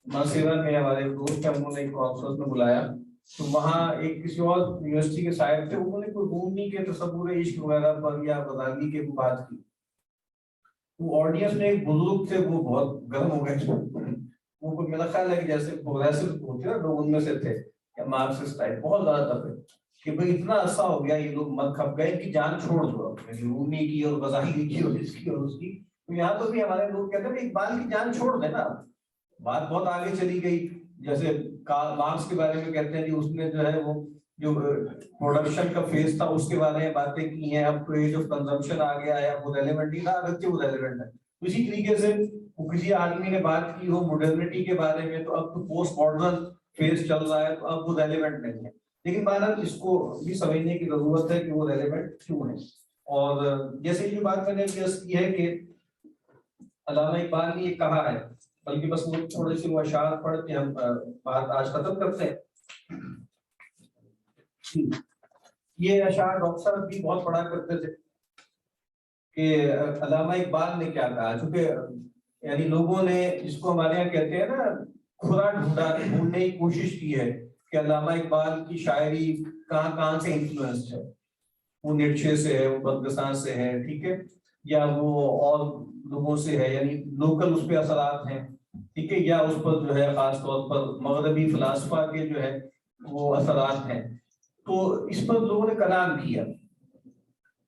ماسیرا میں ہمارے دوست ہیں، انہوں نے ایک کانفرنس میں بلایا، تو وہاں ایک کسی اور یونیورسٹی کے صاحب تھے، انہوں نے کوئی رومی کے تصور عشق وغیرہ پر یا غزالی کے بات کی. وہ آڈینس میں ایک بزرگ تھے، وہ بہت گرم ہو گئے. وہ میرا خیال ہے کہ جیسے پروگریسو ہوتے ہیں لوگ ان میں سے تھے، یا مارکسسٹ ٹائپ بہت زیادہ دفعے کہ بھئی اتنا عرصہ ہو گیا یہ لوگ مت کھپ گئے کہ جان چھوڑ دو، رومی کی اور غزالی کی اور اس کی اور اس کی. تو یہاں پر بھی ہمارے لوگ کہتے ہیں کہ اقبال کی جان چھوڑ دیں نا. بات بہت آگے چلی گئی، جیسے کارل مارکس کے بارے میں کہتے ہیں کہ اس نے جو ہے وہ جو پروڈکشن کا فیز تھا اس کے بارے میں باتیں کی ہیں. اب تو ایج آف کنزمپشن آ گیا ہے، وہ ریلیونٹ ہی تھا، اگرچہ وہ ریلیونٹ ہے. اسی طریقے سے کسی آدمی نے بات کی ہو ماڈرنٹی کے بارے میں، تو اب تو پوسٹ ماڈرن فیز چل رہا ہے، تو اب وہ ریلیونٹ نہیں ہے. لیکن بہرحال اس کو بھی سمجھنے کی ضرورت ہے کہ وہ ریلیونٹ کیوں ہے. اور جیسے یہ بات میں نے جس کی ہے کہ علامہ اقبال نے یہ کہا ہے، بلکہ بس وہ تھوڑے سے وہ اشعار پڑھ کے ہم بات آج ختم کرتے ہیں. یہ اشعار ڈاکٹر صاحب بھی بہت پڑھا کرتے تھے کہ علامہ اقبال نے کیا کہا. چونکہ یعنی لوگوں نے اس کو ہمارے یہاں کہتے ہیں نا کھرا ڈھونڈنے کی کوشش کی ہے کہ علامہ اقبال کی شاعری کہاں کہاں سے انفلوئنسڈ ہے. وہ نیٹشے سے ہے، وہ بدگساں سے ہے، ٹھیک ہے، یا وہ اور لوگوں سے ہے، یعنی لوکل اس پہ اثرات ہیں، ٹھیک ہے، یا اس پر جو ہے خاص طور پر مغربی فلاسفہ کے جو ہے وہ اثرات ہیں. تو اس پر لوگوں نے کلام کیا،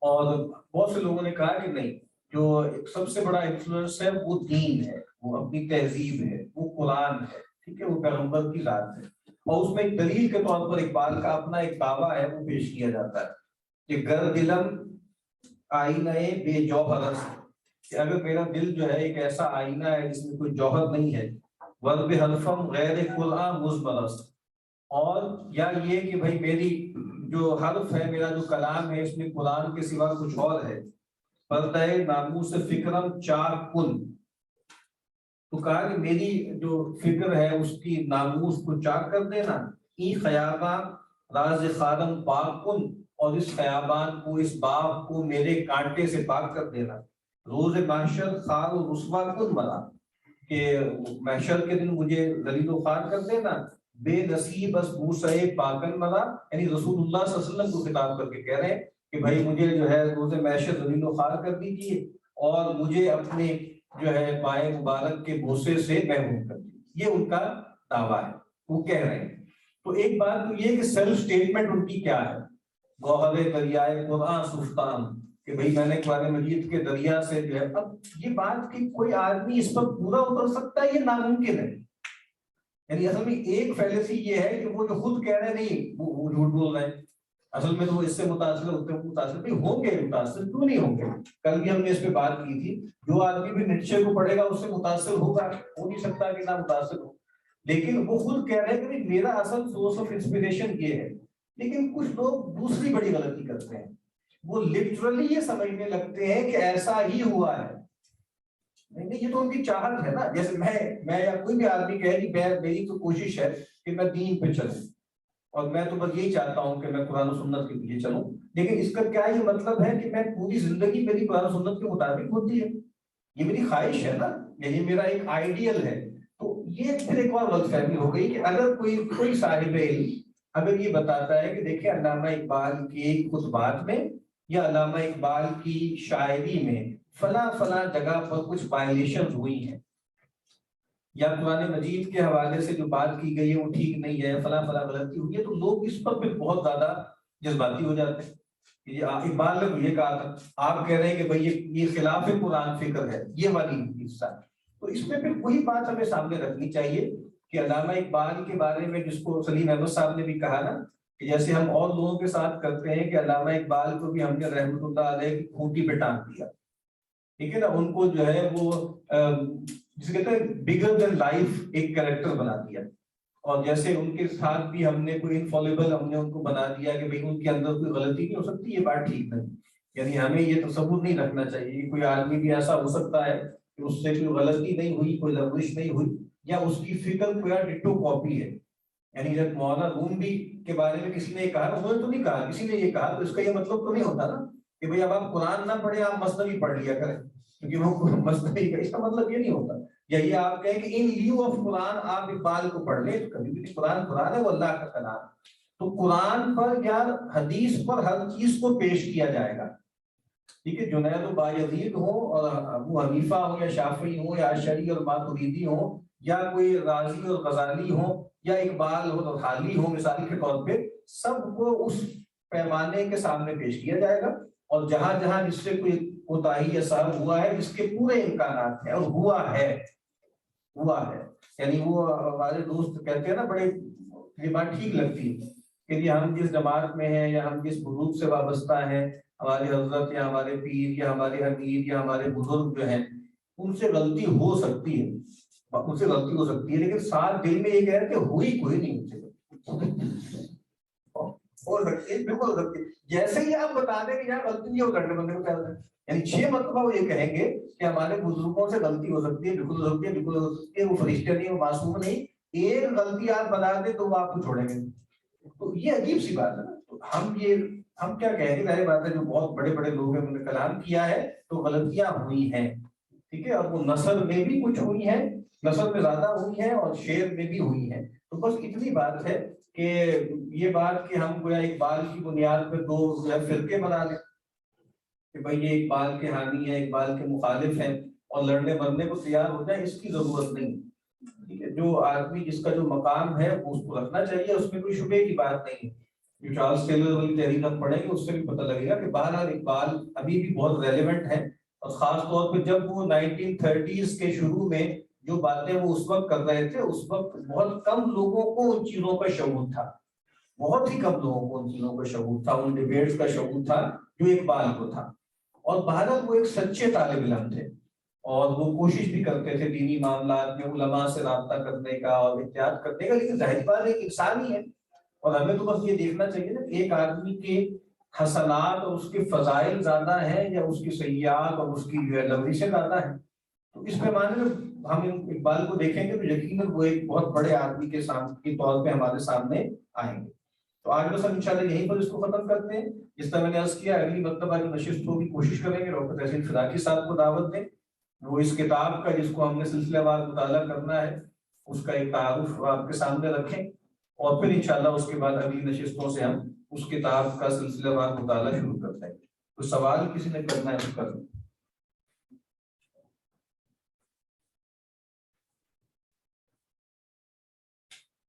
اور بہت سے لوگوں نے کہا کہ نہیں، جو سب سے بڑا انفلوئنس ہے وہ دین ہے، وہ اپنی تہذیب ہے، وہ قرآن ہے، ٹھیک ہے، وہ پیغمبر کی ذات ہے. اور اس میں ایک دلیل کے طور پر اقبال کا اپنا ایک دعویٰ ہے وہ پیش کیا جاتا ہے کہ گر دلم آئینہ بے جوہر است، کہ اگر میرا دل جو ہے ایک ایسا آئینہ ہے جس میں کوئی جوہر نہیں ہے، ورب حلفم غیر قلعہ مزمر است، اور یا یہ کہ بھائی میری جو حرف ہے، میرا جو کلام ہے، اس میں قرآن کے سوا کچھ اور ہے، پردہ ناموس فکرم چار کن. تو کہا کہ میری جو فکر ہے اس کی ناموس کو چاک کر دینا، ای خیابان راز خارم پاک کن، اور اس خیابان کو، اس باغ کو میرے کانٹے سے پاک کر دینا. روز محشر خار و رسوا کن مرا، کہ محشر کے دن مجھے ذلیل و خوار کر دینا. بے نصیب اس موسیٰ پاکن مرا، یعنی رسول اللہ صلی اللہ علیہ وسلم کو خطاب کر کے کہہ رہے ہیں کہ بھائی مجھے جو ہے روز محشر ذلیل و خوار کر دیجیے، اور مجھے اپنے جو ہے پائے مبارک کے بوسے سے محروم کر دیجیے. یہ ان کا دعویٰ ہے، وہ کہہ رہے ہیں. تو ایک بات تو یہ کہ سیلف سٹیٹمنٹ ان کی کیا ہے، گوہر دریائے قرآن سلطان، کہ بھئی میں نے قرآن مجید کے دریا سے جو ہے. اب یہ بات کہ کوئی آدمی اس پر پورا اتر سکتا ہے، یہ ناممکن ہے. یعنی اصل میں ایک فیلسی یہ ہے کہ وہ جو خود کہہ رہے نہیں وہ جھوٹ بول رہے ہیں. اصل میں تو وہ اس سے متاثر ہوتے ہیں، متاثر بھی ہوں گے، متاثر کیوں نہیں ہوں گے. کل بھی ہم نے اس پہ بات کی تھی، جو آدمی بھی نیٹشے کو پڑھے گا اس سے متاثر ہوگا، ہو نہیں سکتا کہ نہ متاثر ہو. لیکن وہ خود کہہ رہے ہیں کہ میرا اصل سورس آف انسپریشن یہ ہے. لیکن کچھ لوگ دوسری بڑی غلطی کرتے ہیں، وہ لٹرلی یہ سمجھنے لگتے ہیں کہ ایسا ہی ہوا ہے. نہیں، یہ تو ان کی چاہت ہے نا. جیسے میں یا کوئی بھی آدمی کہے کہ میری تو کوشش ہے کہ میں دین پہ چلوں، اور میں تو بس یہی چاہتا ہوں کہ میں قرآن و سنت کے پیچھے چلوں، لیکن اس کا کیا یہ مطلب ہے کہ میں پوری زندگی میری قرآن و سنت کے مطابق ہوتی ہے؟ یہ میری خواہش ہے نا، یہ میرا ایک آئیڈیل ہے. تو یہ پھر ایک اور غلط فہمی ہو گئی کہ اگر کوئی صاحب علم اگر یہ بتاتا ہے کہ دیکھیں علامہ اقبال کے خطبات میں یا علامہ اقبال کی شاعری میں فلاں فلاں جگہ پر کچھ وائلیشن ہوئی ہیں، یا قرآن مجید کے حوالے سے جو بات کی گئی ہے وہ ٹھیک نہیں ہے، فلاں فلاں غلطی ہوئی ہے، تو لوگ اس پر پھر بہت زیادہ جذباتی ہو جاتے ہیں کہ اقبال نے تو یہ کہا تھا، آپ کہہ رہے ہیں کہ بھئی یہ خلاف قرآن فکر ہے، یہ والی حصہ. تو اس میں پھر وہی بات ہمیں سامنے رکھنی چاہیے کہ علامہ اقبال کے بارے میں جس کو سلیم احمد صاحب نے بھی کہا نا کہ جیسے ہم اور لوگوں کے ساتھ کرتے ہیں کہ علامہ اقبال کو بھی ہم نے رحمۃ اللہ علیہ کی کھوٹی پہ ٹانگ دیا، ٹھیک ہے نا، ان کو جو ہے وہ جسے کہتے ہیں بگر دین لائف ایک کریکٹر بنا دیا، اور جیسے ان کے ساتھ بھی ہم نے کوئی انفالیبل ہم نے ان کو بنا دیا کہ بھئی ان کے اندر کوئی غلطی نہیں ہو سکتی، یہ بات ٹھیک نہیں، یعنی ہمیں یہ تصور نہیں رکھنا چاہیے کہ کوئی آدمی بھی ایسا ہو سکتا ہے کہ اس سے کوئی غلطی نہیں ہوئی، کوئی لغزش نہیں ہوئی، یا اس کی فکر کوئی ڈٹو کاپی ہے۔ یعنی جب مولانا روم بھی کے بارے میں کسی نے یہ کہا، انہوں نے تو نہیں کہا، کسی نے یہ کہا، تو اس کا یہ مطلب تو نہیں ہوتا نا کہ بھئی اب آپ قرآن نہ پڑھیں، آپ مثنوی پڑھ لیا کریں، کیونکہ وہ مثنوی کا اس کا مطلب یہ نہیں ہوتا۔ یہی آپ کہیں کہ ان لیو آف قرآن آپ اقبال کو پڑھ لیں، تو کبھی بھی قرآن قرآن ہے، وہ اللہ کا کلام، تو قرآن پر یا حدیث پر ہر چیز کو پیش کیا جائے گا، ٹھیک ہے، جنید و بایزید ہو اور ابو حنیفہ ہو یا شافعی ہو یا اشعری اور ماتریدی ہو یا کوئی رازی اور غزالی ہو یا اقبال ہو اور حالی ہو، مثال کے طور پہ سب کو اس پیمانے کے سامنے پیش کیا جائے گا، اور جہاں جہاں جس سے کوئی کوتاہی یا سہو ہوا ہے، جس کے پورے امکانات ہیں اور ہوا ہے، یعنی وہ ہمارے دوست کہتے ہیں نا، بڑے یہ بات ٹھیک لگتی ہے کہ جی ہم جس جماعت میں ہیں یا ہم جس گروپ سے وابستہ ہیں، ہمارے حضرت یا ہمارے پیر یا ہمارے امیر یا ہمارے بزرگ جو ہیں، ان سے غلطی ہو سکتی ہے، لیکن ساتھ دل میں یہ کہہ رہے کہ ہوئی کوئی نہیں ان سے ہو سکتی ہے، بالکل ہو سکتی ہے، جیسے ہی آپ بتا دیں کہ یار غلطی نہیں ہو کرنے بندے کو کہہ رہے ہیں، یعنی 6 مرتبہ وہ یہ کہیں گے کہ ہمارے بزرگوں سے غلطی ہو سکتی ہے، بالکل ہو سکتی ہے، بالکل ہو سکتی ہے، وہ فرشتے نہیں، وہ معصوم نہیں، ایک غلطی آپ بتا دیں تو وہ آپ کو چھوڑیں گے، تو یہ عجیب سی بات ہے نا۔ تو ہم کیا کہیں گے، ظاہر بات ہے جو بہت بڑے بڑے لوگ ہیں انہوں نے کلام کیا ہے تو غلطیاں ہوئی ہیں، ٹھیک ہے، اور وہ نثر میں بھی کچھ ہوئی ہیں، نثر میں زیادہ ہوئی ہیں اور شعر میں بھی ہوئی ہیں، تو بس اتنی بات ہے کہ یہ بات کہ ہم گویا اقبال کی بنیاد پہ 2 جو ہے فرقے بنا لیں کہ بھئی یہ اقبال کے حامی ہیں، اقبال کے مخالف ہیں، اور لڑنے مرنے کو تیار ہو جائے، اس کی ضرورت نہیں، ٹھیک ہے، جو آدمی جس کا جو مقام ہے وہ اس کو رکھنا چاہیے، اس میں کوئی شبے کی بات نہیں ہے۔ جو چارلس ٹیلر والی تحریر ہم پڑھیں گے اس سے بھی پتہ لگے گا کہ بہرحال اقبال ابھی بھی بہت ریلیونٹ ہے، اور خاص طور پہ جب وہ 1930s کے شروع میں جو باتیں وہ اس وقت کر رہے تھے، اس وقت بہت کم لوگوں کو ان چیزوں کا شعور تھا، بہت ہی کم لوگوں کو ان چیزوں کا شعور تھا، ان ڈیبیٹس کا شعور تھا جو اقبال کو تھا، اور بہرحال وہ ایک سچے طالب علم تھے، اور وہ کوشش بھی کرتے تھے دینی معاملات میں علماء سے رابطہ کرنے کا اور احتیاط کرنے کا، لیکن ظاہر بات ایک انسان ہی ہے، اور ہمیں تو بس یہ دیکھنا چاہیے نا کہ ایک آدمی کے حسنات اور اس کے فضائل زیادہ ہیں یا اس کی سیئات اور اس کی جو ہے لغزشیں زیادہ ہیں، تو اس پیمانے میں ہم اقبال کو دیکھیں گے تو یقیناً وہ ایک بہت بڑے آدمی کے طور پہ ہمارے سامنے آئیں گے۔ تو آج بس ہم انشاءاللہ یہیں پر اس کو ختم کرتے ہیں، جس طرح میں نے عرض کیا اگلی مرتبہ جو نشست ہوگی کوشش کریں گے ڈاکٹر تحسین فراقی صاحب کو دعوت دیں، وہ اس کتاب کا جس کو ہم نے سلسلہ وار مطالعہ کرنا ہے اس کا ایک تعارف آپ کے سامنے رکھیں، اور پھر انشاءاللہ اس کے بعد اگلی نشستوں سے ہم اس کتاب کا سلسلہ وار مطالعہ شروع کرتے ہیں۔ تو سوال کسی نے کرنا ہے تو کر لیں۔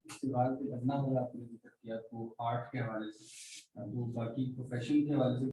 سوال کرنا ہوگا آپ نے ذکر کیا تو آرٹ کے حوالے سے، تو باقی پروفیشن کے حوالے سے